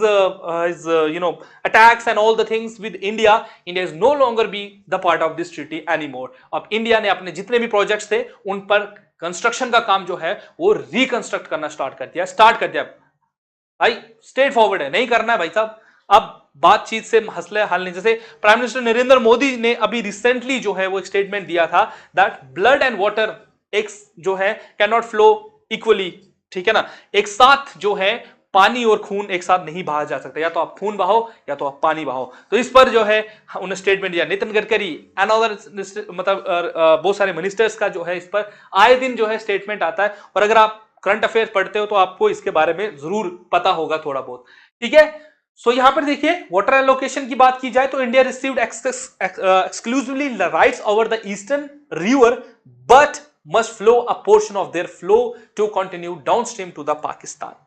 attacks and all the things with India is no longer be the part of this treaty anymore. अब India ने अपने जितने भी projects थे उन पर construction का काम जो है वो रिकंस्ट्रक्ट करना स्टार्ट कर दिया भाई, स्ट्रेट फॉरवर्ड है, नहीं करना है भाई साहब। अब बातचीत से मसले हल नहीं, जैसे प्राइम मिनिस्टर नरेंद्र मोदी ने अभी रिसेंटली जो है वो एक स्टेटमेंट दिया था दैट ब्लड एंड वाटर एक जो है कैन नॉट फ्लो इक्वली, ठीक है ना, एक साथ जो है पानी और खून एक साथ नहीं बहा जा सकता, या तो आप खून बहाओ या तो आप पानी बहाओ। तो इस पर जो है उन्होंने स्टेटमेंट दिया। नितिन गडकरी एंड अदर मतलब बहुत सारे मिनिस्टर्स का जो है इस पर आए दिन जो है स्टेटमेंट आता है, और अगर आप करंट अफेयर पढ़ते हो तो आपको इसके बारे में जरूर पता होगा थोड़ा बहुत, ठीक है। सो यहां पर देखिए वाटर एलोकेशन की बात की जाए तो India received exclusively rights over the eastern river but must flow a portion of their flow to continue downstream to the Pakistan।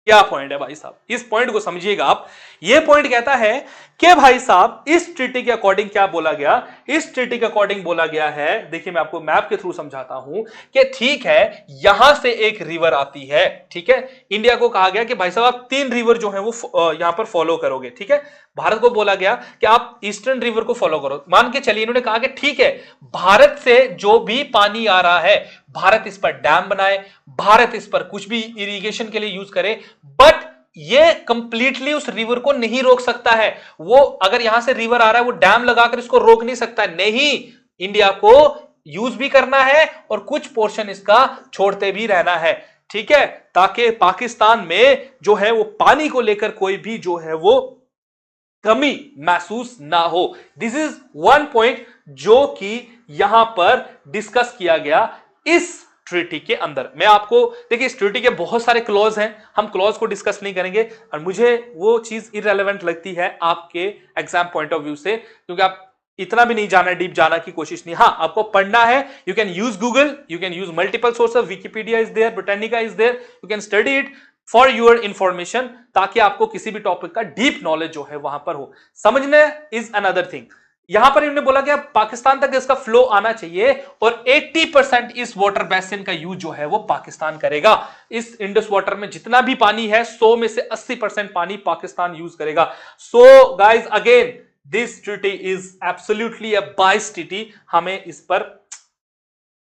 क्या पॉइंट है भाई साहब, इस पॉइंट को समझिएगा आप। ये पॉइंट कहता है कि भाई साहब इस ट्रीटी के अकॉर्डिंग क्या बोला गया, इस ट्रीटी के अकॉर्डिंग बोला गया है, देखिए मैं आपको मैप के थ्रू समझाता हूं कि ठीक है यहां से एक रिवर आती है, ठीक है, इंडिया को कहा गया कि भाई साहब आप 3 रिवर जो है वो यहां पर फॉलो करोगे, ठीक है। भारत को बोला गया कि आप ईस्टर्न रिवर को फॉलो करो। मान के चलिए इन्होंने कहा कि ठीक है भारत से जो भी पानी आ रहा है भारत इस पर डैम बनाए, भारत इस पर कुछ भी इरिगेशन के लिए यूज करे, बट ये कंप्लीटली उस रिवर को नहीं रोक सकता है। वो अगर यहां से रिवर आ रहा है वो डैम लगाकर इसको रोक नहीं सकता, नहीं, इंडिया को यूज भी करना है और कुछ पोर्शन इसका छोड़ते भी रहना है, ठीक है, ताकि पाकिस्तान में जो है वो पानी को लेकर कोई भी जो है वो कमी महसूस ना हो। दिस इज वन पॉइंट जो कि यहां पर डिस्कस किया गया इस ट्रीटी के अंदर। मैं आपको देखिए इस ट्रीटी के बहुत सारे क्लॉज हैं, हम क्लॉज को डिस्कस नहीं करेंगे और मुझे वो चीज इररिलेवेंट लगती है आपके एग्जाम पॉइंट ऑफ व्यू से, क्योंकि आप इतना भी नहीं जाना, डीप जाना की कोशिश नहीं। हाँ आपको पढ़ना है, you can use Google, you can use multiple sources, Wikipedia is there, Britannica is there, you can study it for your information, ताकि आपको किसी भी टॉपिक का डीप नॉलेज जो है वहां पर हो। समझने इज अनदर थिंग। यहां पर इन्होंने बोला कि पाकिस्तान तक इसका फ्लो आना चाहिए और 80% इस वाटर बेसिन का यूज जो है वो पाकिस्तान करेगा। इस इंडस वाटर में जितना भी पानी है 100 में से 80% पानी पाकिस्तान यूज करेगा। So guys again this treaty is absolutely a biased treaty, हमें इस पर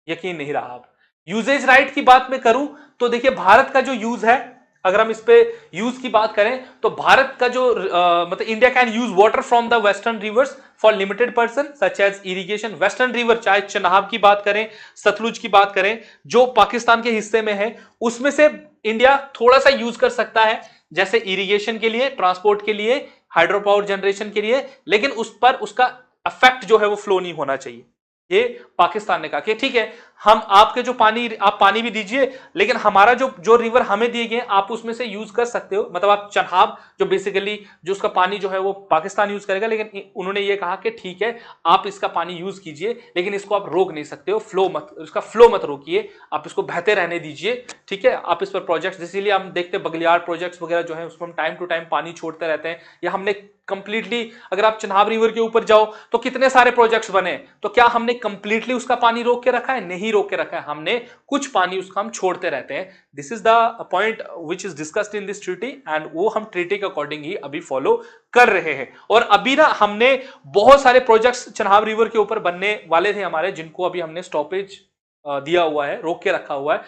यकीन नहीं रहा। यूजेज राइट की बात मैं करूं तो देखिए भारत का जो यूज है, अगर हम इस पे यूज की बात करें तो भारत का जो मतलब India can use water from the western rivers for limited person such as irrigation. Western river चाहे चनाब की बात करें, सतलुज की बात करें, जो पाकिस्तान के हिस्से में है उसमें से इंडिया थोड़ा सा यूज कर सकता है, जैसे इरिगेशन के लिए, ट्रांसपोर्ट के लिए, हाइड्रो पावर जनरेशन के लिए, लेकिन उस पर उसका इफेक्ट जो है वो फ्लो नहीं होना चाहिए। ये पाकिस्तान ने कहा कि ठीक है हम आपके जो पानी, आप पानी भी दीजिए लेकिन हमारा जो रिवर हमें दिए गए आप उसमें से यूज कर सकते हो। मतलब आप चनाब जो बेसिकली जो उसका पानी जो है वो पाकिस्तान यूज करेगा, लेकिन उन्होंने ये कहा कि ठीक है आप इसका पानी यूज कीजिए लेकिन इसको आप रोक नहीं सकते हो, फ्लो मत, इसका फ्लो मत रोकिए, आप इसको बहते रहने दीजिए, ठीक है। आप इस पर प्रोजेक्ट्स, इसीलिए हम देखते हैं बगलियार प्रोजेक्ट्स वगैरह जो है उसमें हम टाइम टू टाइम पानी छोड़ते रहते हैं, या हमने कंप्लीटली, अगर आप चनाब रिवर के ऊपर जाओ तो कितने सारे प्रोजेक्ट्स बने, तो क्या हमने कंप्लीटली उसका पानी रोक के रखा है? नहीं रोक के रखा है, हमने कुछ पानी उसका हम छोड़ते रहते हैं। This is the point which is discussed in this treaty and वो हम ट्रीटी के अकॉर्डिंग ही अभी फॉलो कर रहे हैं। और अभी ना हमने बहुत सारे प्रोजेक्ट्स चनाब रिवर के ऊपर बनने वाले थे हमारे, जिनको अभी हमने स्टॉपेज दिया हुआ है, रोक के रखा हुआ है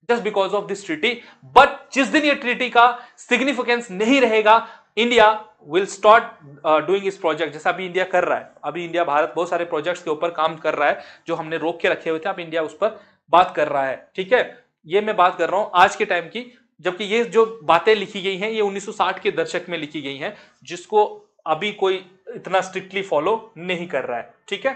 just because of this treaty. But जिस दिन ये ट्रीटी का सिग्निफिकेंस नहीं रहेगा, इंडिया विल स्टार्ट डूइंग इस प्रोजेक्ट, जैसा अभी इंडिया कर रहा है। अभी इंडिया, भारत बहुत सारे प्रोजेक्ट्स के ऊपर काम कर रहा है जो हमने रोक के रखे हुए थे, अब इंडिया उस पर बात कर रहा है, ठीक है। ये मैं बात कर रहा हूं आज के टाइम की, जबकि ये जो बातें लिखी गई हैं ये 1960 के दशक में लिखी गई हैं, जिसको अभी कोई इतना स्ट्रिक्टली फॉलो नहीं कर रहा है, ठीक है।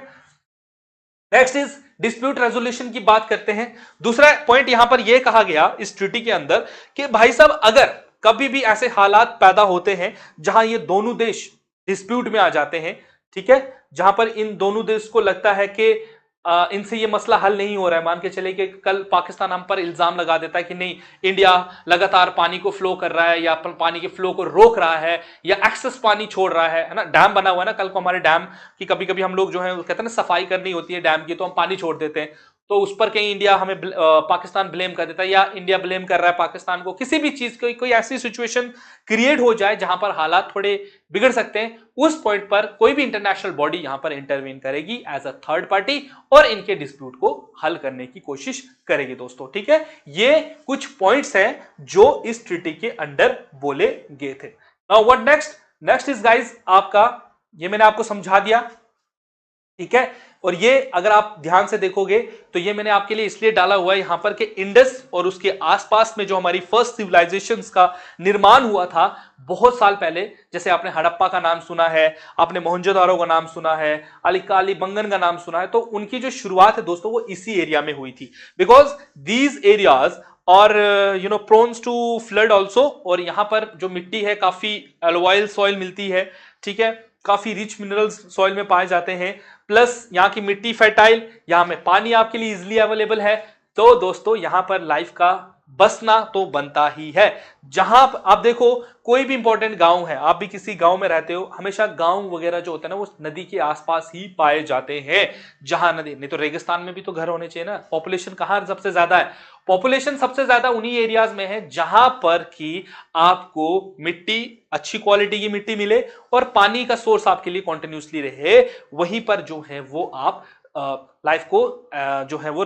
नेक्स्ट इज डिस्प्यूट रेजोल्यूशन की बात करते हैं। दूसरा पॉइंट यहां पर यह कहा गया इस ट्रीटी के अंदर कि भाई साहब अगर कभी भी ऐसे हालात पैदा होते हैं जहां ये दोनों देश डिस्प्यूट में आ जाते हैं, ठीक है, जहां पर इन दोनों देश को लगता है कि इनसे ये मसला हल नहीं हो रहा है, मान के चले कि कल पाकिस्तान हम पर इल्जाम लगा देता है कि नहीं इंडिया लगातार पानी को फ्लो कर रहा है या पानी के फ्लो को रोक रहा है या एक्सेस पानी छोड़ रहा है ना, डैम बना हुआ है ना, कल को हमारे डैम की कभी कभी हम लोग जो है कहते हैं ना सफाई करनी होती है डैम की, तो हम पानी छोड़ देते हैं, तो उस पर कहीं इंडिया हमें पाकिस्तान ब्लेम कर देता है या इंडिया ब्लेम कर रहा है पाकिस्तान को, किसी भी चीज कोई ऐसी सिचुएशन क्रिएट हो जाए जहां पर हालात थोड़े बिगड़ सकते हैं, उस पॉइंट पर कोई भी इंटरनेशनल बॉडी यहां पर इंटरवीन करेगी एज अ थर्ड पार्टी और इनके डिस्प्यूट को हल करने की कोशिश करेगी दोस्तों। ठीक है, ये कुछ पॉइंट्स हैं जो इस ट्रीटी के अंडर बोले गए थे। Now what next, next is guys आपका, ये मैंने आपको समझा दिया, ठीक है, और ये अगर आप ध्यान से देखोगे तो ये मैंने आपके लिए इसलिए डाला हुआ है यहां पर कि इंडस और उसके आसपास में जो हमारी फर्स्ट सिविलाइजेशंस का निर्माण हुआ था बहुत साल पहले, जैसे आपने हड़प्पा का नाम सुना है, आपने मोहनजोदारो का नाम सुना है, कालीबंगन का नाम सुना है, तो उनकी जो शुरुआत है दोस्तों वो इसी एरिया में हुई थी, बिकॉज दीज एरियाज और प्रोन्स टू फ्लड ऑल्सो, और यहां पर जो मिट्टी है काफी एलोवाइल सॉइल मिलती है, ठीक है, काफी रिच मिनरल्स सॉइल में पाए जाते हैं, प्लस यहाँ की मिट्टी फर्टाइल, यहाँ में पानी आपके लिए इजिली अवेलेबल है, तो दोस्तों यहां पर लाइफ का बसना तो बनता ही है। जहां आप देखो कोई भी इंपॉर्टेंट गांव है, आप भी किसी गांव में रहते हो, हमेशा गांव वगैरह जो होता है ना वो नदी के आसपास ही पाए जाते हैं, जहां नदी, नहीं तो रेगिस्तान में भी तो घर होने चाहिए ना। पॉपुलेशन कहां सबसे ज्यादा है, पॉपुलेशन सबसे ज्यादा उन्हीं एरियाज में है जहां पर कि आपको मिट्टी, अच्छी क्वालिटी की मिट्टी मिले और पानी का सोर्स आपके लिए कॉन्टिन्यूसली रहे, वहीं पर जो है वो आप लाइफ को जो है वो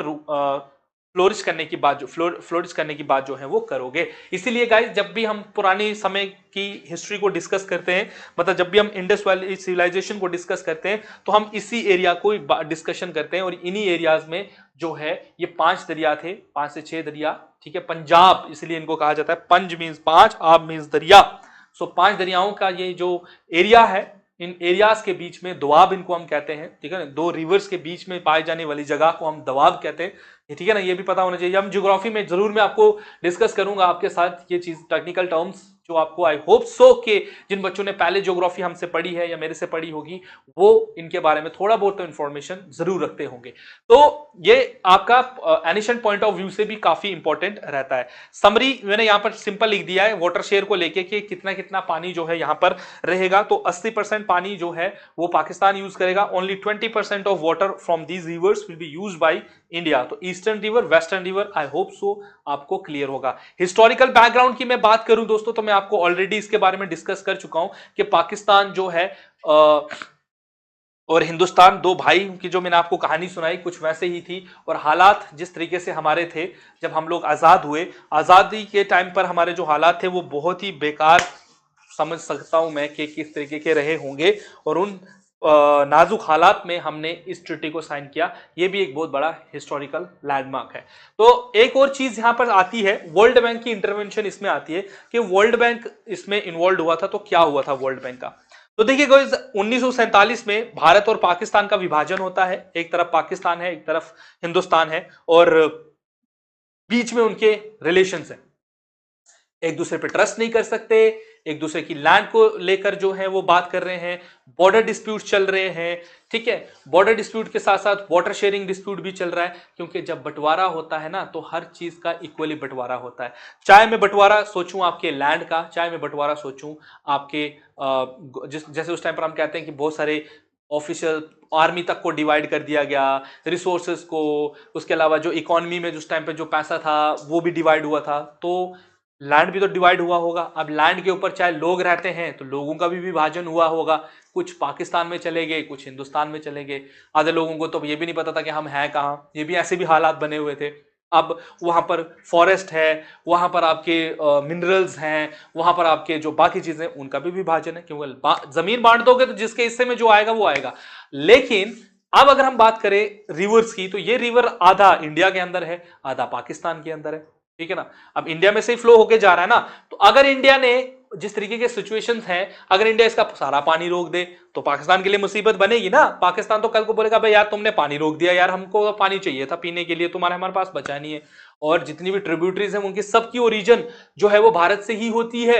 फ्लोरिश करने की बात, जो फ्लोरिश करने की बात जो है वो करोगे। इसीलिए गाइस जब भी हम पुरानी समय की हिस्ट्री को डिस्कस करते हैं, मतलब जब भी हम इंडस वैली सिविलाइजेशन को डिस्कस करते हैं तो हम इसी एरिया को डिस्कशन करते हैं, और इन्हीं एरियाज में जो है ये 5 दरिया थे, 5 से 6 दरिया, ठीक है, पंजाब इसलिए इनको कहा जाता है, पंज मीन्स 5, आब मीन्स दरिया, सो 5 दरियाओं का ये जो एरिया है, इन एरियाज के बीच में दोआब इनको हम कहते हैं, ठीक है ना, 2 रिवर्स के बीच में पाई जाने वाली जगह को हम दोआब कहते हैं, ठीक है ना, ये भी पता होना चाहिए। हम ज्योग्राफी में जरूर मैं आपको डिस्कस करूंगा आपके साथ ये चीज, टेक्निकल टर्म्स जो आपको आई होप सो कि जिन बच्चों ने पहले ज्योग्राफी हमसे पढ़ी है या मेरे से पढ़ी होगी वो इनके बारे में थोड़ा बहुत तो इंफॉर्मेशन जरूर रखते होंगे, तो ये आपका एनिशिएंट पॉइंट ऑफ व्यू से भी काफी इंपॉर्टेंट रहता है। समरी मैंने यहां पर सिंपल लिख दिया है वाटर शेयर को लेके कि कितना कितना पानी जो है यहां पर रहेगा, तो 80% पानी जो है वो पाकिस्तान यूज करेगा, only 20% of water from these rivers will be used by India. तो eastern river, western river, I hope so आपको क्लियर होगा। हिस्टोरिकल बैकग्राउंड की मैं बात करूं दोस्तों तो मैं आपको ऑलरेडी इसके बारे में डिस्कस कर चुका हूं कि पाकिस्तान जो है और हिंदुस्तान, 2 भाई की जो मैंने आपको कहानी सुनाई कुछ वैसे ही थी, और हालात जिस तरीके से हमारे थे जब हम लोग आजाद हुए, आजादी के टाइम पर हमारे जो हालात थे वो बहुत ही बेकार, समझ सकता हूं मैं कि किस तरीके के रहे होंगे, और उन नाजुक हालात में हमने इस ट्रीटी को साइन किया, ये भी एक बहुत बड़ा हिस्टोरिकल लैंडमार्क है। तो एक और चीज यहां पर आती है, वर्ल्ड बैंक की इंटरवेंशन इसमें आती है कि वर्ल्ड बैंक इसमें इन्वॉल्व हुआ था, तो क्या हुआ था वर्ल्ड बैंक का, तो देखिए 1947 में भारत और पाकिस्तान का विभाजन होता है, एक तरफ पाकिस्तान है एक तरफ हिंदुस्तान है, और बीच में उनके रिलेशंस हैं, एक दूसरे पे ट्रस्ट नहीं कर सकते, एक दूसरे की लैंड को लेकर जो है वो बात कर रहे हैं, बॉर्डर डिस्प्यूट चल रहे हैं, ठीक है, बॉर्डर डिस्प्यूट के साथ साथ वाटर शेयरिंग डिस्प्यूट भी चल रहा है, क्योंकि जब बंटवारा होता है ना तो हर चीज का इक्वली बंटवारा होता है, चाहे मैं बंटवारा सोचूं आपके लैंड का, चाहे मैं बंटवारा सोचूं आपके जैसे उस टाइम पर हम कहते हैं कि बहुत सारे ऑफिशियल आर्मी तक को डिवाइड कर दिया गया, रिसोर्सेज को, उसके अलावा जो इकोनॉमी में उस टाइम पे जो पैसा था वो भी डिवाइड हुआ था, तो लैंड भी तो डिवाइड हुआ होगा। अब लैंड के ऊपर चाहे लोग रहते हैं तो लोगों का भी विभाजन हुआ होगा, कुछ पाकिस्तान में चले गए, कुछ हिंदुस्तान में चले गए, आधे लोगों को तो ये भी नहीं पता था कि हम हैं कहाँ, ये भी ऐसे भी हालात बने हुए थे। अब वहां पर फॉरेस्ट है, वहां पर आपके मिनरल्स हैं, वहां पर आपके जो बाकी चीजें उनका भी विभाजन है, क्योंकि जमीन बांट दोगे तो जिसके हिस्से में जो आएगा वो आएगा। लेकिन अब अगर हम बात करें रिवर्स की, तो ये रिवर आधा इंडिया के अंदर है, आधा पाकिस्तान के अंदर है, ठीक है ना। अब इंडिया में से ही फ्लो होके जा रहा है ना, तो अगर इंडिया ने जिस तरीके के सिचुएशंस हैं, अगर इंडिया इसका सारा पानी रोक दे तो पाकिस्तान के लिए मुसीबत बनेगी ना। पाकिस्तान तो कल को बोलेगा भाई यार तुमने पानी रोक दिया, यार हमको पानी चाहिए था पीने के लिए, हमारे पास बचा नहीं है। और जितनी भी ट्रिब्यूटरीज हैं उनकी सबकी ओरिजिन जो है वो भारत से ही होती है,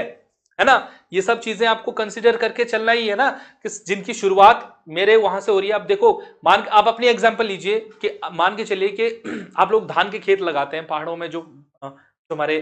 है ना। ये सब चीजें आपको कंसिडर करके चलना ही है ना, कि जिनकी शुरुआत मेरे वहां से हो रही है। अब देखो, आप अपनी एग्जांपल लीजिए कि मान के चलिए कि आप लोग धान के खेत लगाते हैं पहाड़ों में, जो हमारे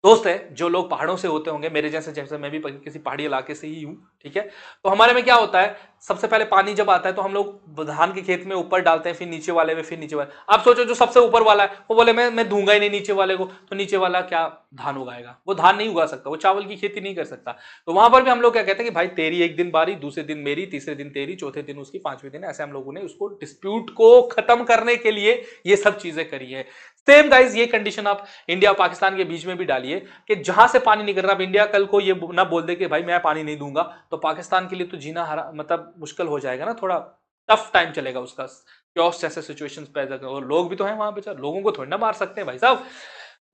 दोस्त है, जो लोग पहाड़ों से होते होंगे मेरे जैसे, जैसे मैं भी किसी पहाड़ी इलाके से ही हूं, ठीक है। तो हमारे में क्या होता है, सबसे पहले पानी जब आता है तो हम लोग धान के खेत में ऊपर डालते हैं, फिर नीचे वाले में, फिर नीचे वाले। आप सोचो जो सबसे ऊपर वाला है वो बोले मैं दूंगा ही नहीं नीचे वाले को, तो नीचे वाला क्या धान उगाएगा? वो धान नहीं उगा सकता, वो चावल की खेती नहीं कर सकता। तो वहां पर भी हम लोग क्या कहते हैं कि भाई तेरी एक दिन बारी, दूसरे दिन मेरी, तीसरे दिन तेरी, चौथे दिन उसकी, पांचवें दिन, ऐसे हम लोगों ने उसको डिस्प्यूट को खत्म करने के लिए ये सब चीजें करी है। सेम गाइस ये कंडीशन आप इंडिया और पाकिस्तान के बीच में भी डालिए कि जहां से पानी निकल रहा है, अब इंडिया कल को ये ना बोल दे कि भाई मैं पानी नहीं दूंगा, तो पाकिस्तान के लिए तो जीना मतलब मुश्किल हो जाएगा ना, थोड़ा टफ टाइम चलेगा उसका, क्योस जैसे सिचुएशंस पैदा कर, और लोग भी तो हैं वहां पे, लोगों को थोड़ी ना मार सकते हैं भाई साहब।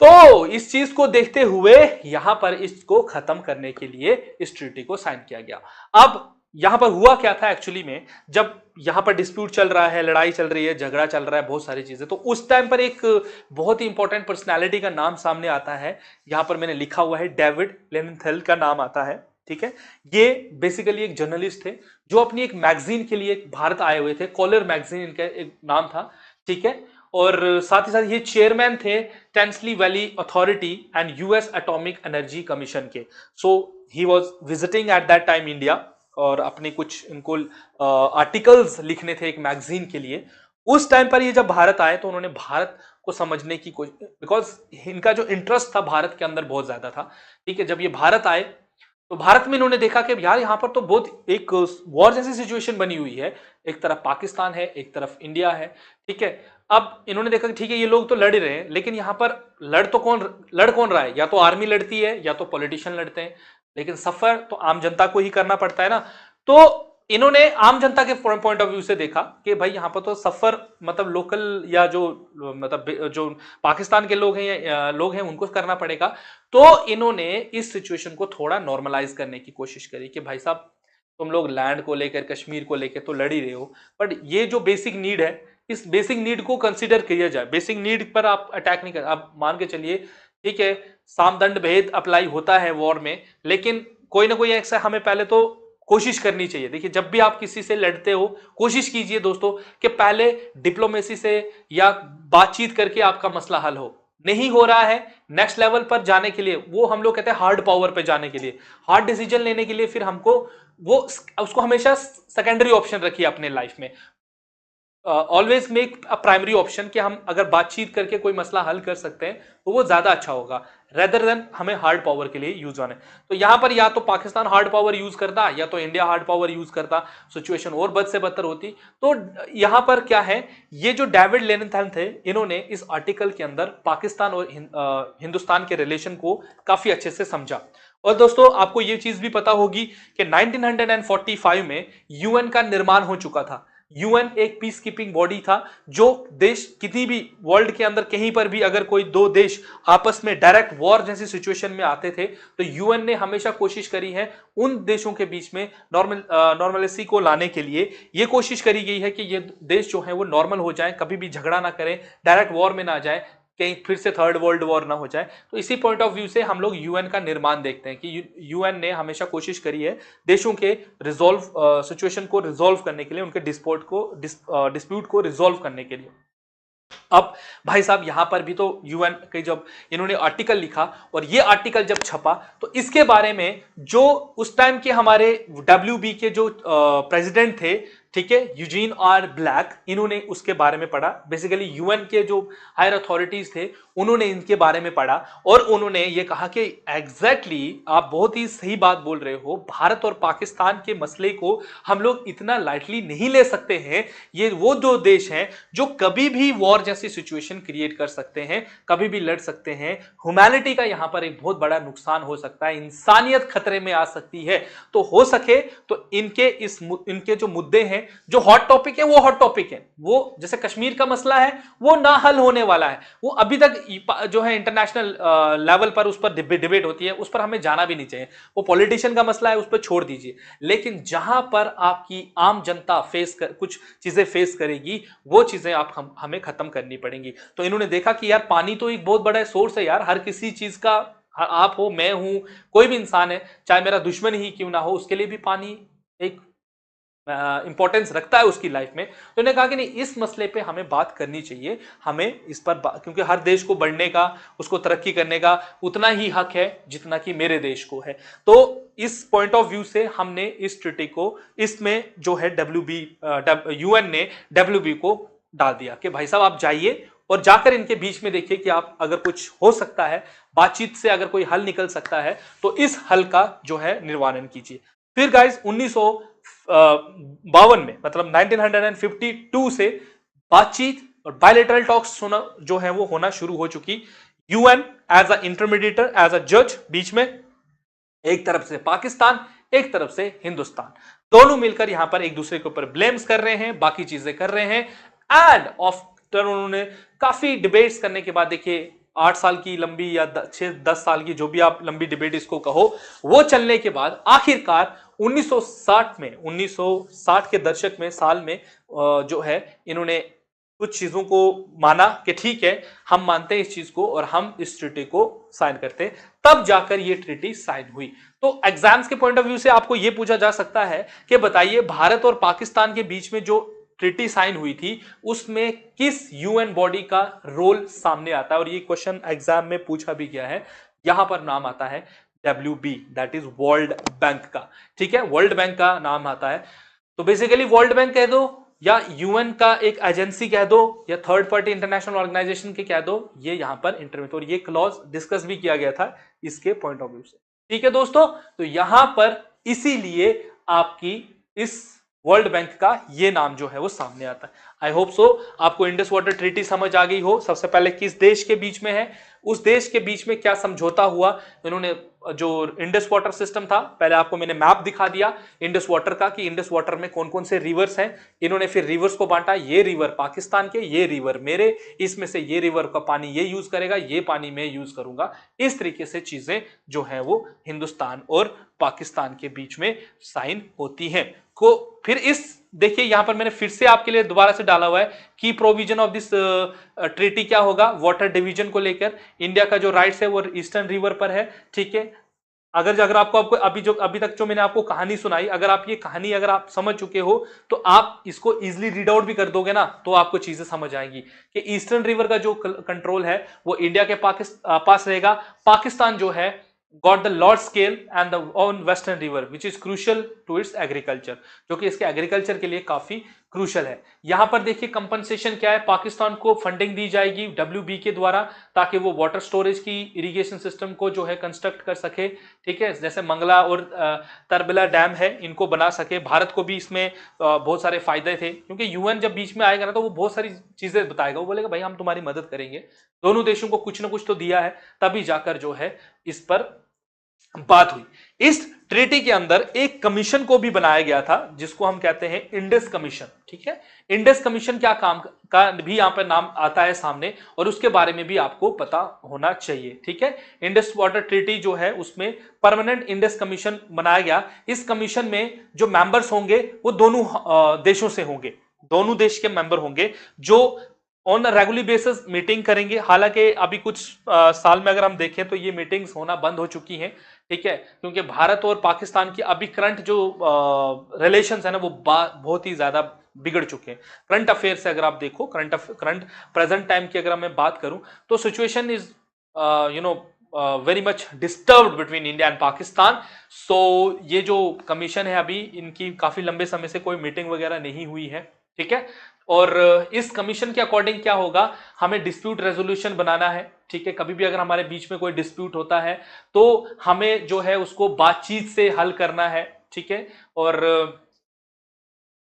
तो इस चीज को देखते हुए यहां पर इसको खत्म करने के लिए इस ट्रीटी को साइन किया गया। अब यहां पर हुआ क्या था एक्चुअली में, जब यहां पर डिस्प्यूट चल रहा है, लड़ाई चल रही है, झगड़ा चल रहा है, बहुत सारी चीजें, तो उस टाइम पर एक बहुत ही इंपॉर्टेंट पर्सनालिटी का नाम सामने आता है। यहां पर मैंने लिखा हुआ है, डेविड लेनिनथेल का नाम आता है, ठीक है। ये बेसिकली एक जर्नलिस्ट थे जो अपनी एक मैगजीन के लिए भारत आए हुए थे, कॉलर मैगजीन इनका एक नाम था, ठीक है। और साथ ही साथ ये चेयरमैन थे Tennessee valley authority and US atomic energy commission के। So he was visiting at that time India, और अपने कुछ इनको आर्टिकल्स लिखने थे एक मैगजीन के लिए। उस टाइम पर ये जब भारत आए तो उन्होंने भारत को समझने की कोशिश, बिकॉज इनका जो इंटरेस्ट था भारत के अंदर बहुत ज्यादा था, ठीक है। जब ये भारत आए तो भारत में इन्होंने देखा कि यार यहाँ पर तो बहुत एक वॉर जैसी सिचुएशन बनी हुई है, एक तरफ पाकिस्तान है, एक तरफ इंडिया है, ठीक है। अब इन्होंने देखा कि ठीक है ये लोग तो लड़ ही रहे हैं, लेकिन यहाँ पर लड़ कौन रहा है? या तो आर्मी लड़ती है या तो पॉलिटिशियन लड़ते हैं, लेकिन सफर तो आम जनता को ही करना पड़ता है ना। तो इन्होंने आम जनता के पॉइंट ऑफ व्यू से देखा कि भाई यहाँ पर तो सफर मतलब लोकल या जो मतलब जो पाकिस्तान के लोग हैं उनको करना पड़ेगा। तो इन्होंने इस सिचुएशन को थोड़ा नॉर्मलाइज करने की कोशिश करी कि भाई साहब तुम लोग लैंड को लेकर, कश्मीर को लेकर तो लड़ ही रहे हो, बट ये जो बेसिक नीड है, इस बेसिक नीड को कंसीडर किया जाए। बेसिक नीड पर आप अटैक नहीं कर, आप मान के चलिए ठीक है सामदंड भेद अप्लाई होता है वॉर में, लेकिन कोई ना कोई ऐसा हमें पहले तो कोशिश करनी चाहिए। देखिए जब भी आप किसी से लड़ते हो, कोशिश कीजिए दोस्तों कि पहले डिप्लोमेसी से या बातचीत करके आपका मसला हल हो। नहीं हो रहा है, नेक्स्ट लेवल पर जाने के लिए, वो हम लोग कहते हैं हार्ड पावर पे जाने के लिए, हार्ड डिसीजन लेने के लिए, फिर हमको वो उसको हमेशा सेकेंडरी ऑप्शन रखिए अपने लाइफ में। Always make a primary option कि हम अगर बातचीत करके कोई मसला हल कर सकते हैं तो वो ज्यादा अच्छा होगा, रेदर देन हमें हार्ड पावर के लिए यूज होने। तो यहां पर या तो पाकिस्तान हार्ड पावर यूज करता या तो इंडिया हार्ड पावर यूज करता, सिचुएशन और बद से बदतर होती। तो यहां पर क्या है, ये जो डेविड लेनिथल थे, इन्होंने इस आर्टिकल के अंदर पाकिस्तान और हिंदुस्तान के रिलेशन को काफी अच्छे से समझा। और दोस्तों आपको ये चीज भी पता होगी कि 1945 में यूएन का निर्माण हो चुका था। यूएन एक पीस कीपिंग बॉडी था, जो देश किसी भी वर्ल्ड के अंदर कहीं पर भी अगर कोई दो देश आपस में डायरेक्ट वॉर जैसी सिचुएशन में आते थे तो यूएन ने हमेशा कोशिश करी है उन देशों के बीच में नॉर्मलिसी को लाने के लिए। ये कोशिश करी गई है कि ये देश जो है वो नॉर्मल हो जाए, कभी भी झगड़ा ना करें, डायरेक्ट वॉर में ना जाए, कहीं फिर से थर्ड वर्ल्ड वॉर ना हो जाए। तो इसी पॉइंट ऑफ व्यू से हम लोग यूएन का निर्माण देखते हैं कि यूएन ने हमेशा कोशिश करी है देशों के रिजॉल्व सिचुएशन को रिजॉल्व करने के लिए, उनके डिस्प्यूट को रिजॉल्व करने के लिए। अब भाई साहब यहां पर भी तो यूएन के जब इन्होंने आर्टिकल लिखा और ये आर्टिकल जब छपा तो इसके बारे में जो उस टाइम के हमारे डब्ल्यूबी के जो प्रेसिडेंट थे, ठीक है, यूजीन आर ब्लैक, इन्होंने उसके बारे में पढ़ा। बेसिकली यूएन के जो हायर अथॉरिटीज थे उन्होंने इनके बारे में पढ़ा और उन्होंने ये कहा कि एग्जैक्टली आप बहुत ही सही बात बोल रहे हो, भारत और पाकिस्तान के मसले को हम लोग इतना लाइटली नहीं ले सकते हैं। ये वो दो देश हैं जो कभी भी वॉर जैसी सिचुएशन क्रिएट कर सकते हैं, कभी भी लड़ सकते हैं। ह्यूमैनिटी का यहां पर एक बहुत बड़ा नुकसान हो सकता है, इंसानियत खतरे में आ सकती है। तो हो सके तो इनके जो मुद्दे हैं, जो हॉट टॉपिक है वो हॉट टॉपिक है, वो जैसे कश्मीर का मसला है वो ना हल होने वाला है, वो अभी तक जो है इंटरनेशनल लेवल पर उस पर डिबेट होती है, उस पर हमें जाना भी नहीं चाहिए। वो पॉलिटिशियन का मसला है, उस पर छोड़ दीजिए। लेकिन जहां पर आपकी आम जनता कुछ चीजें फेस करेगी, वो चीजें हमें खत्म करनी पड़ेंगी। तो इन्होंने देखा कि यार पानी तो एक बहुत बड़ा सोर्स है यार, हर किसी चीज का आप हो, मैं हूं, कोई भी इंसान है, चाहे मेरा दुश्मन ही क्यों ना हो, उसके लिए भी पानी एक इंपॉर्टेंस रखता है उसकी लाइफ में। तो उन्होंने कहा कि नहीं, इस मसले पे हमें बात करनी चाहिए, हमें इस पर क्योंकि हर देश को बढ़ने का, उसको तरक्की करने का उतना ही हक है जितना कि मेरे देश को है। तो इस पॉइंट ऑफ व्यू से हमने इस ट्रिटी को, इसमें जो है यूएन ने डब्ल्यूबी को डाल दिया कि भाई साहब आप जाइए और जाकर इनके बीच में देखिए कि आप अगर कुछ हो सकता है, बातचीत से अगर कोई हल निकल सकता है तो इस हल का जो है निर्वाणन कीजिए। फिर गाइस 1952 में, मतलब 1952 से बातचीत और बायलैटरल टॉक्स होना जो है वो होना शुरू हो चुकी। UN as a intermediator, as a जज, बीच में एक तरफ से पाकिस्तान, एक तरफ से हिंदुस्तान, दोनों मिलकर यहां पर एक दूसरे के ऊपर ब्लेम्स कर रहे हैं, बाकी चीजें कर रहे हैं। एंड आफ्टर उन्होंने काफी डिबेट्स करने के बाद, देखिए 8 साल की लंबी या 6-10 साल की, जो भी आप लंबी डिबेट इसको कहो, वो चलने के बाद आखिरकार 1960 के दशक में, साल में जो है इन्होंने कुछ चीजों को माना कि ठीक है, हम मानते हैं इस चीज को और हम इस ट्रीटी को साइन करते हैं, तब जाकर ये ट्रीटी साइन हुई। तो एग्जाम्स के पॉइंट ऑफ व्यू से आपको यह पूछा जा सकता है कि बताइए भारत और पाकिस्तान के बीच में जो ट्रीटी साइन हुई थी उसमें किस यूएन बॉडी का रोल सामने आता है, और ये क्वेश्चन एग्जाम में पूछा भी गया है। यहां पर नाम आता है WB, that is world bank का। ठीक है, वर्ल्ड बैंक का नाम आता है। तो बेसिकली वर्ल्ड बैंक कह दो या यूएन का एक एजेंसी कह दो या थर्ड पार्टी इंटरनेशनल ऑर्गेनाइजेशन के कह दो, ये यहां पर इंटरव्यू, और ये क्लॉज डिस्कस भी किया गया था इसके पॉइंट ऑफ व्यू से। ठीक है दोस्तों, तो यहां पर इसीलिए आपकी इस वर्ल्ड बैंक का ये नाम जो है वो सामने आता है। आई होप सो आपको इंडस वाटर ट्रीटी समझ आ गई हो। सबसे पहले किस देश के बीच में है, उस देश के बीच में क्या समझौता हुआ, इन्होंने जो इंडस वाटर सिस्टम था, पहले आपको मैंने मैप दिखा दिया इंडस वाटर का कि इंडस वाटर में कौन कौन से रिवर्स हैं। इन्होंने फिर रिवर्स को बांटा, ये रिवर पाकिस्तान के, ये रिवर मेरे, इसमें से ये रिवर का पानी ये यूज करेगा, ये पानी मैं यूज करूंगा। इस तरीके से चीजें जो है वो हिंदुस्तान और पाकिस्तान के बीच में साइन होती हैं। को फिर इस देखिए यहां पर मैंने फिर से आपके लिए दोबारा से डाला हुआ है कि प्रोविजन ऑफ दिस ट्रीटी क्या होगा, वाटर डिवीजन को लेकर इंडिया का जो राइट्स है वो ईस्टर्न रिवर पर है। ठीक है, अगर आपको अभी तक जो मैंने आपको कहानी सुनाई, अगर आप ये कहानी अगर आप समझ चुके हो तो आप इसको इजीली रीड आउट भी कर दोगे ना, तो आपको चीजें समझ आएंगी कि ईस्टर्न रिवर का जो कंट्रोल है वो इंडिया के पास रहेगा। पाकिस्तान जो है got the large scale and the on western river which is crucial to its agriculture, जो कि इसके एग्रीकल्चर के लिए काफी क्रूशल है। यहां पर देखिए कंपनसेशन क्या है, पाकिस्तान को फंडिंग दी जाएगी WB के द्वारा ताकि वो वाटर स्टोरेज की इरिगेशन सिस्टम को जो है कंस्ट्रक्ट कर सके। ठीक है, जैसे मंगला और तरबला डैम है इनको बना सके। भारत को भी इसमें बहुत सारे फायदे थे, क्योंकि यूएन जब बीच में आएगा ना तो वो बहुत सारी चीजें बताएगा, वो बोलेगा भाई हम तुम्हारी मदद करेंगे। दोनों देशों को कुछ ना कुछ तो दिया है, तभी जाकर जो है इस पर बात हुई। इस ट्रीटी के अंदर एक कमीशन को भी बनाया गया था जिसको हम कहते हैं इंडस कमीशन। ठीक है, इंडस कमीशन क्या काम का भी यहां पर नाम आता है सामने, और उसके बारे में भी आपको पता होना चाहिए। ठीक है, इंडस वाटर ट्रीटी जो है उसमें परमानेंट इंडस कमीशन बनाया गया। इस कमीशन में जो मेंबर्स होंगे वो दोनों देशों से होंगे, दोनों देश के मेंबर होंगे जो ऑन रेगुलर बेसिस मीटिंग करेंगे। हालांकि अभी कुछ साल में अगर हम देखें तो ये मीटिंग्स होना बंद हो चुकी हैं। ठीक है, क्योंकि भारत और पाकिस्तान की अभी करंट जो रिलेशंस है ना वो बहुत ही ज्यादा बिगड़ चुके हैं। करंट अफेयर से अगर आप देखो, करंट प्रेजेंट टाइम की अगर मैं बात करूं तो situation is very much disturbed between India and Pakistan. So ये जो कमीशन है अभी इनकी काफी लंबे समय से कोई मीटिंग वगैरह नहीं हुई है। ठीक है, और इस कमीशन के अकॉर्डिंग क्या होगा, हमें डिस्प्यूट रेजोल्यूशन बनाना है। ठीक है, कभी भी अगर हमारे बीच में कोई डिस्प्यूट होता है तो हमें जो है उसको बातचीत से हल करना है। ठीक है, और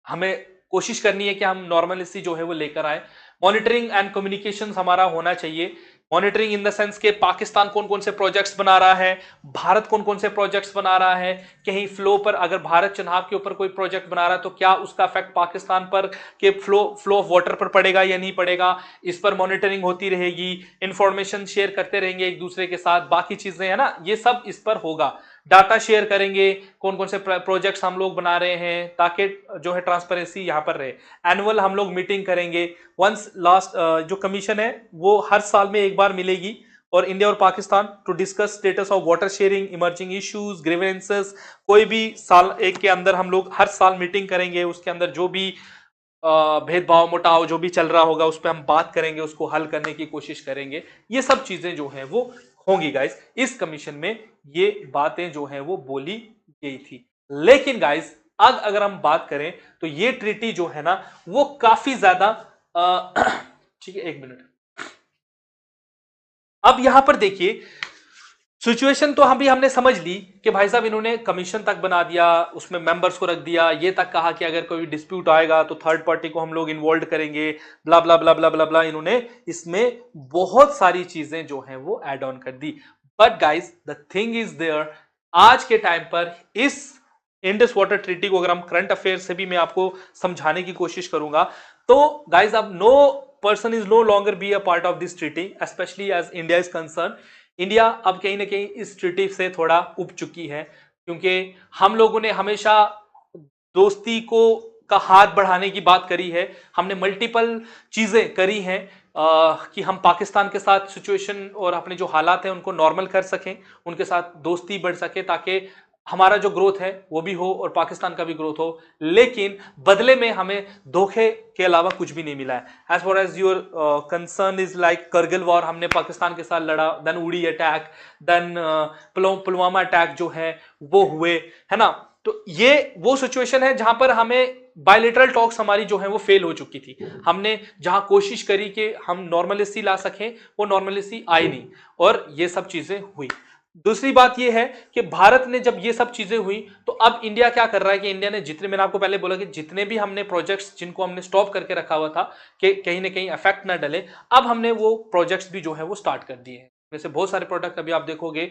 हमें कोशिश करनी है कि हम नॉर्मलिटी जो है वो लेकर आए। मॉनिटरिंग एंड कम्युनिकेशन हमारा होना चाहिए। मॉनिटरिंग इन द सेंस के पाकिस्तान कौन कौन से प्रोजेक्ट्स बना रहा है, भारत कौन कौन से प्रोजेक्ट्स बना रहा है, कहीं फ्लो पर अगर भारत चिनाब के ऊपर कोई प्रोजेक्ट बना रहा है तो क्या उसका इफेक्ट पाकिस्तान पर के फ्लो ऑफ वाटर पर पड़ेगा या नहीं पड़ेगा, इस पर मॉनिटरिंग होती रहेगी। इंफॉर्मेशन शेयर करते रहेंगे एक दूसरे के साथ, बाकी चीजें है ना ये सब इस पर होगा। डाटा शेयर करेंगे कौन कौन से प्रोजेक्ट्स हम लोग बना रहे हैं ताकि जो है ट्रांसपेरेंसी यहां पर रहे। एनुअल हम लोग मीटिंग करेंगे। वंस लास्ट जो कमीशन है वो हर साल में एक बार मिलेगी, और इंडिया और Pakistan to discuss status of water sharing, emerging issues, grievances. कोई भी साल एक के अंदर हम लोग हर साल मीटिंग करेंगे, उसके अंदर जो भी भेदभाव मोटाव जो भी चल रहा होगा उस पर हम बात करेंगे, उसको हल करने की कोशिश करेंगे। ये सब चीजें जो हैं वो होंगी गाइस। इस कमीशन में ये बातें जो हैं वो बोली गई थी। लेकिन गाइस अब अगर हम बात करें तो ये ट्रीटी जो है ना वो काफी ज्यादा ठीक है, एक मिनट। अब यहां पर देखिए सिचुएशन तो हमने समझ ली कि भाई साहब इन्होंने कमीशन तक बना दिया, उसमें मेंबर्स को रख दिया, ये तक कहा कि अगर कोई डिस्प्यूट आएगा तो थर्ड पार्टी को हम लोग इन्वॉल्व करेंगे, ब्ला ब्ला ब्ला ब्ला ब्ला ब्ला। इन्होंने इसमें बहुत सारी चीजें जो हैं वो ऐड ऑन कर दी। But guys the thing is there, आज के टाइम पर इस इंडस वाटर ट्रीटी को अगर हम करंट अफेयर से भी मैं आपको समझाने की कोशिश करूंगा तो गाइस अब no person is no longer be a part of this treaty, specially as India is concern. India अब कहीं ना कहीं इस ट्रीटी से थोड़ा उब चुकी है, क्योंकि हम लोगों ने हमेशा दोस्ती को का हाथ बढ़ाने की बात करी है, हमने मल्टीपल चीजें करी हैं कि हम पाकिस्तान के साथ सिचुएशन और अपने जो हालात हैं उनको नॉर्मल कर सकें, उनके साथ दोस्ती बढ़ सके, ताकि हमारा जो ग्रोथ है वो भी हो और पाकिस्तान का भी ग्रोथ हो। लेकिन बदले में हमें धोखे के अलावा कुछ भी नहीं मिला है। As far as your concern is like Kargil war, हमने पाकिस्तान के साथ लड़ा, देन उड़ी अटैक, देन पुलवामा अटैक जो है वो हुए, है ना। तो ये वो सिचुएशन है जहां पर हमें बायलेटरल टॉक्स हमारी जो है वो फेल हो चुकी थी। हमने जहां कोशिश करी कि हम नॉर्मलिसी ला सकें वो नॉर्मलिसी आई नहीं, और ये सब चीजें हुई। दूसरी बात यह है कि भारत ने जब ये सब चीजें हुई तो अब इंडिया क्या कर रहा है कि इंडिया ने जितने, मैंने आपको पहले बोला कि जितने भी हमने प्रोजेक्ट्स जिनको हमने स्टॉप करके रखा हुआ था कि कहीं ना कहीं इफेक्ट ना डले, अब हमने वो प्रोजेक्ट्स भी जो है वो स्टार्ट कर दिए हैं। वैसे बहुत सारे प्रोडक्ट अभी आप देखोगे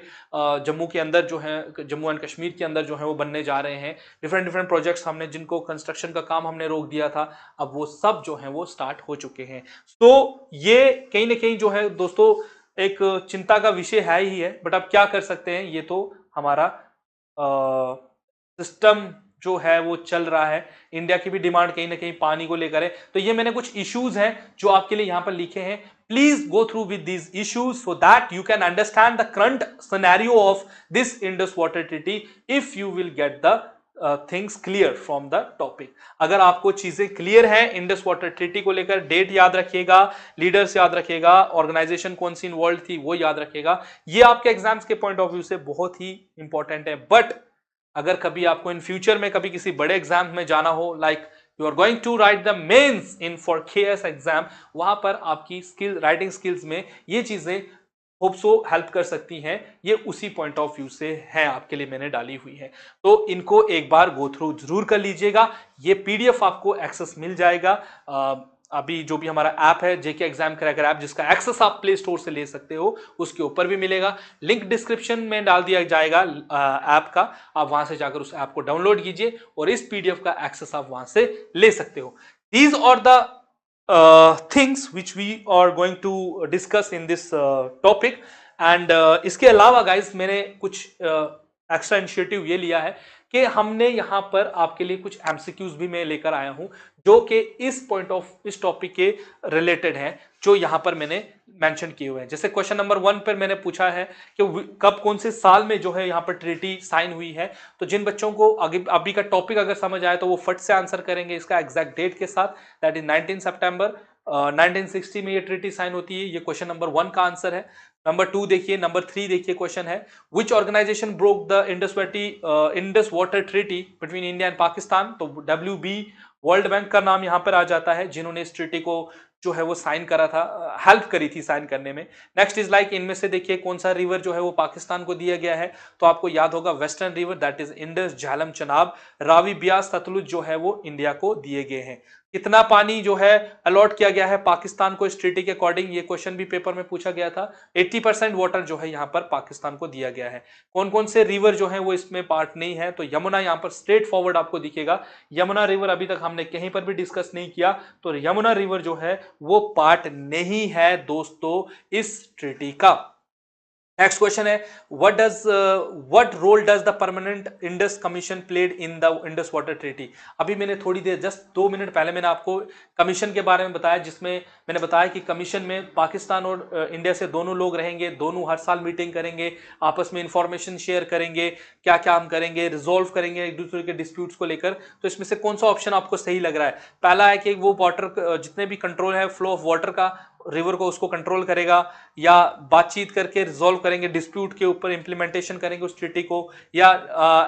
जम्मू के अंदर जो है, जम्मू एंड कश्मीर के अंदर जो है वो बनने जा रहे हैं। डिफरेंट डिफरेंट प्रोजेक्ट्स हमने जिनको कंस्ट्रक्शन का काम हमने रोक दिया था, अब वो सब जो है वो स्टार्ट हो चुके हैं। तो ये कहीं ना कहीं जो है दोस्तों एक चिंता का विषय है ही है, बट अब क्या कर सकते हैं, ये तो हमारा सिस्टम जो है वो चल रहा है। इंडिया की भी डिमांड कहीं ना कहीं पानी को लेकर है। तो ये मैंने कुछ इश्यूज हैं जो आपके लिए यहां पर लिखे हैं, please go through with these issues so that you can understand the current scenario of this Indus water treaty if you will get the things clear from the topic. अगर आपको चीजें क्लियर हैं इंडस वाटर ट्रीटी को लेकर, date याद रखिएगा, leaders याद रखिएगा, ऑर्गेनाइजेशन कौन सी इन्वॉल्व थी वो याद रखिएगा, ये आपके एग्जाम्स के पॉइंट ऑफ व्यू से बहुत ही इंपॉर्टेंट है। बट अगर कभी आपको इन फ्यूचर में कभी किसी बड़े एग्जाम में जाना हो, like you are going to write the mains in for KS exam, वहां पर आपकी स्किल, राइटिंग स्किल्स में ये चीजें होप सो हेल्प कर सकती हैं। ये उसी पॉइंट ऑफ व्यू से है, आपके लिए मैंने डाली हुई है, तो इनको एक बार गो थ्रू जरूर कर लीजिएगा। ये पीडीएफ आपको एक्सेस मिल जाएगा। अभी जो भी हमारा ऐप है जेके एग्जाम क्रैकर ऐप, जिसका एक्सेस आप प्ले स्टोर से ले सकते हो, उसके ऊपर भी मिलेगा, लिंक डिस्क्रिप्शन में डाल दिया जाएगा ऐप का। आप वहां से जाकर उस ऐप को डाउनलोड कीजिए और इस पीडीएफ का एक्सेस आप वहां से ले सकते हो। These are the things which we are going to discuss in this topic and इसके अलावा गाइस मैंने कुछ एक्स्ट्रा इनिशिएटिव ये लिया है कि हमने यहाँ पर आपके लिए कुछ एमसीक्यूज भी मैं लेकर आया हूँ जो कि इस पॉइंट ऑफ इस टॉपिक के रिलेटेड हैं, जो यहाँ पर मैंने मेंशन किए हुए हैं। जैसे क्वेश्चन नंबर 1 पर मैंने पूछा है कि कब कौन से साल में जो है यहाँ पर ट्रीटी साइन हुई है। तो जिन बच्चों को आगे अभी का टॉपिक अगर समझ आए तो वो फट से आंसर करेंगे इसका एग्जैक्ट डेट के साथ, दैट इज 19 सितंबर 1960 में ये ट्रीटी साइन होती है। ये क्वेश्चन नंबर 1 का आंसर है। नंबर 2 देखिए, नंबर 3 देखिए क्वेश्चन है, which organisation broke the Indus water treaty between India and Pakistan. तो WB, वर्ल्ड बैंक का नाम यहां पर आ जाता है, जिन्होंने इस ट्रीटी को जो है वो साइन करा था, हेल्प करी थी साइन करने में। नेक्स्ट इज लाइक, इनमें से देखिए कौन सा रिवर जो है वो पाकिस्तान को दिया गया है। तो आपको याद होगा western river, that is Indus, Jhelum, Chenab, Ravi, Beas, Sutlej जो है वो इंडिया को दिए गए हैं। कितना पानी जो है अलॉट किया गया है पाकिस्तान को इस ट्रीटी के अकॉर्डिंग, ये क्वेश्चन भी पेपर में पूछा गया था। 80% वाटर जो है यहाँ पर पाकिस्तान को दिया गया है। कौन कौन से रिवर जो है वो इसमें पार्ट नहीं है, तो यमुना यहाँ पर स्ट्रेट फॉरवर्ड आपको दिखेगा। यमुना रिवर अभी तक हमने कहीं पर भी डिस्कस नहीं किया, तो यमुना रिवर जो है वो पार्ट नहीं है दोस्तों इस ट्रीटी का। नेक्स्ट क्वेश्चन है what role does the permanent Indus commission played in the Indus water treaty. अभी मैंने थोड़ी देर जस्ट 2 मिनट पहले मैंने आपको कमीशन के बारे में बताया, जिसमें मैंने बताया कि कमीशन में पाकिस्तान और इंडिया से दोनों लोग रहेंगे, दोनों हर साल मीटिंग करेंगे, आपस में इंफॉर्मेशन शेयर करेंगे, क्या क्या हम करेंगे, रिजोल्व करेंगे एक दूसरे के डिस्प्यूट्स को लेकर। तो इसमें से कौन सा ऑप्शन आपको सही लग रहा है? पहला है कि वो वाटर जितने भी कंट्रोल है फ्लो ऑफ वाटर का, रिवर को उसको कंट्रोल करेगा, या बातचीत करके रिजोल्व करेंगे डिस्प्यूट के ऊपर, इंप्लीमेंटेशन करेंगे उस ट्रीटी को, या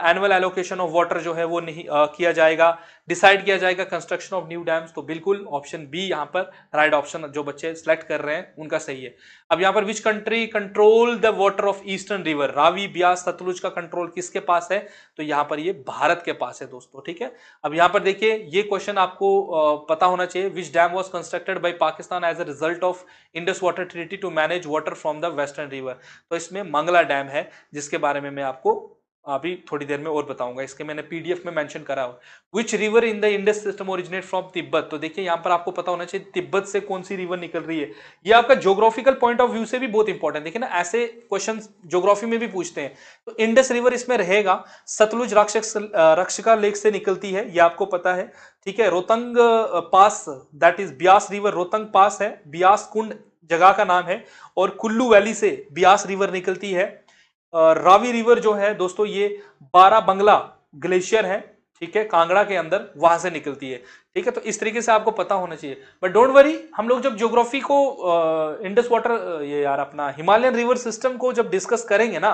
एनुअल एलोकेशन ऑफ वाटर जो है वो नहीं किया जाएगा, डिसाइड किया जाएगा कंस्ट्रक्शन ऑफ न्यू डैम्स। तो बिल्कुल ऑप्शन बी यहाँ पर राइट ऑप्शन जो बच्चे सिलेक्ट कर रहे हैं उनका सही है। अब यहाँ पर which country control the water of eastern river, Ravi Beas Sutlej का कंट्रोल किसके पास है? तो यहाँ पर ये भारत के पास है दोस्तों, ठीक है। अब यहाँ पर देखिए ये क्वेश्चन आपको पता होना चाहिए, which dam was constructed by Pakistan as a result of Indus water treaty to manage water from the western river. तो इसमें मंगला डैम है, जिसके बारे में मैं आपको अभी थोड़ी देर में और बताऊंगा, इसके मैंने पीडीएफ में मेंशन करा हुआ। Which river in the Indus system originate from Tibet. तो देखिए यहाँ पर आपको पता होना चाहिए तिब्बत से कौन सी रिवर निकल रही है। ये आपका ज्योग्राफिकल पॉइंट ऑफ व्यू से भी बहुत इंपॉर्टेंट, देखिए ना ऐसे क्वेश्चन ज्योग्राफी में भी पूछते हैं। तो इंडस रिवर इसमें रहेगा, सतलुज रक्षका लेक से निकलती है, ये आपको पता है, ठीक है। Rohtang pass that is Beas river, Rohtang pass है, ब्यास कुंड जगह का नाम है, और कुल्लू वैली से ब्यास रिवर निकलती है। रावी रिवर जो है दोस्तों ये बाराबंगला ग्लेशियर है, ठीक है, कांगड़ा के अंदर, वहां से निकलती है, ठीक है। तो इस तरीके से आपको पता होना चाहिए। बट डोंट वरी, हम लोग जब ज्योग्राफी को इंडस वाटर ये यार अपना हिमालयन रिवर सिस्टम को जब डिस्कस करेंगे ना,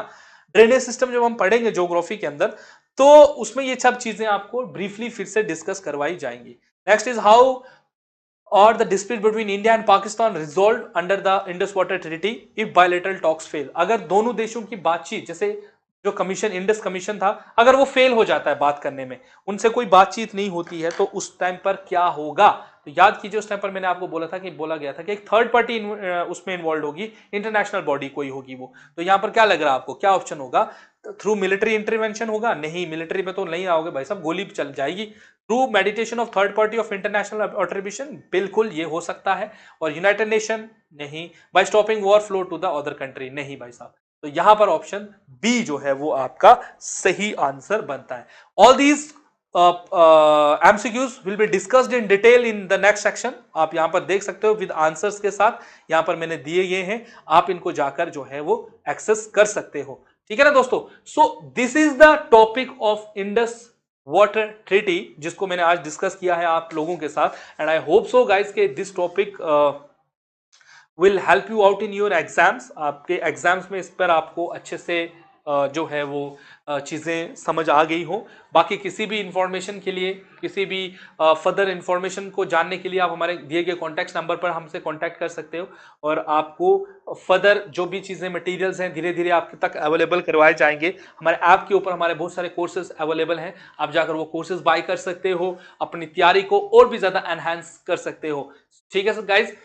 ड्रेनेज सिस्टम जब हम पढ़ेंगे ज्योग्राफी के अंदर, तो उसमें ये सब चीजें आपको ब्रीफली फिर से डिस्कस करवाई जाएंगी। Next is how or the dispute between India and Pakistan resolved under the Indus Water Treaty if bilateral talks fail। अगर दोनों देशों की बातचीत, जैसे जो कमीशन इंडस कमीशन था, अगर वो फेल हो जाता है बात करने में, उनसे कोई बातचीत नहीं होती है, तो उस टाइम पर क्या होगा? तो याद कीजिए उस टाइम पर मैंने आपको बोला गया था कि एक थर्ड पार्टी उसमें इन्वॉल्व होगी, इंटरनेशनल बॉडी कोई होगी वो। तो यहां पर क्या लग रहा है आपको, क्या ऑप्शन होगा? थ्रू मिलिट्री इंटरवेंशन होगा? नहीं, मिलिट्री में तो नहीं आओगे भाई साहब, गोली चल जाएगी। Through meditation of third party of international arbitration, बिल्कुल ये हो सकता है। और यूनाइटेड नेशन? नहीं। By stopping war flow to the other country? नहीं भाई साहब। तो यहां पर ऑप्शन बी जो है वो आपका सही आंसर बनता है। All these MCQs will be discussed in detail in the next section। आप यहां पर देख सकते हो विद आंसर्स के साथ, यहां पर मैंने दिए गए हैं, आप इनको जाकर जो है वो एक्सेस कर सकते हो, ठीक है ना दोस्तों। So this is the topic of Indus water treaty, जिसको मैंने आज डिस्कस किया है आप लोगों के साथ। And I hope so guys के this topic will help you out in your exams. आपके एग्जाम्स में इस पर आपको अच्छे से जो है वो चीज़ें समझ आ गई हो। बाकी किसी भी इंफॉर्मेशन के लिए, किसी भी फर्दर इंफॉर्मेशन को जानने के लिए आप हमारे दिए गए कॉन्टैक्ट नंबर पर हमसे कॉन्टैक्ट कर सकते हो, और आपको फर्दर जो भी चीज़ें मटेरियल्स हैं धीरे धीरे आपके तक अवेलेबल करवाए जाएंगे। हमारे ऐप के ऊपर हमारे बहुत सारे कोर्सेज अवेलेबल हैं, आप जाकर वो कोर्सेज बाय कर सकते हो, अपनी तैयारी को और भी ज़्यादा एनहांस कर सकते हो, ठीक है सर गाइज।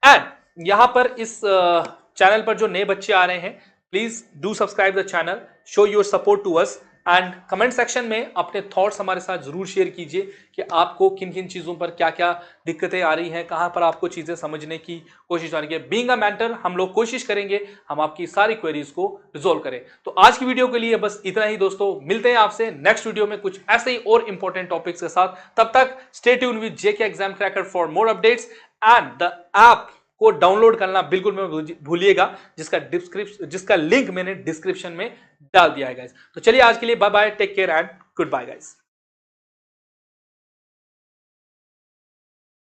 एंड यहाँ पर इस चैनल पर जो नए बच्चे आ रहे हैं, please do subscribe the channel, show your support to us, and comment section में अपने थॉट्स हमारे साथ जरूर शेयर कीजिए कि आपको किन किन चीजों पर क्या क्या दिक्कतें आ रही हैं, कहां पर आपको चीजें समझने की कोशिश आ रही है। बीइंग अ मेंटर हम लोग कोशिश करेंगे हम आपकी सारी क्वेरीज को रिजोल्व करें। तो आज की वीडियो के लिए बस इतना ही दोस्तों, मिलते हैं आपसे नेक्स्ट वीडियो में कुछ ऐसे ही और इंपॉर्टेंट टॉपिक्स के साथ। तब तक stay tune with JK exam cracker for more updates, and the app को डाउनलोड करना बिल्कुल मत भूलिएगा, जिसका लिंक मैंने डिस्क्रिप्शन में डाल दिया है गाइस। तो चलिए आज के लिए bye bye, take care and goodbye guys.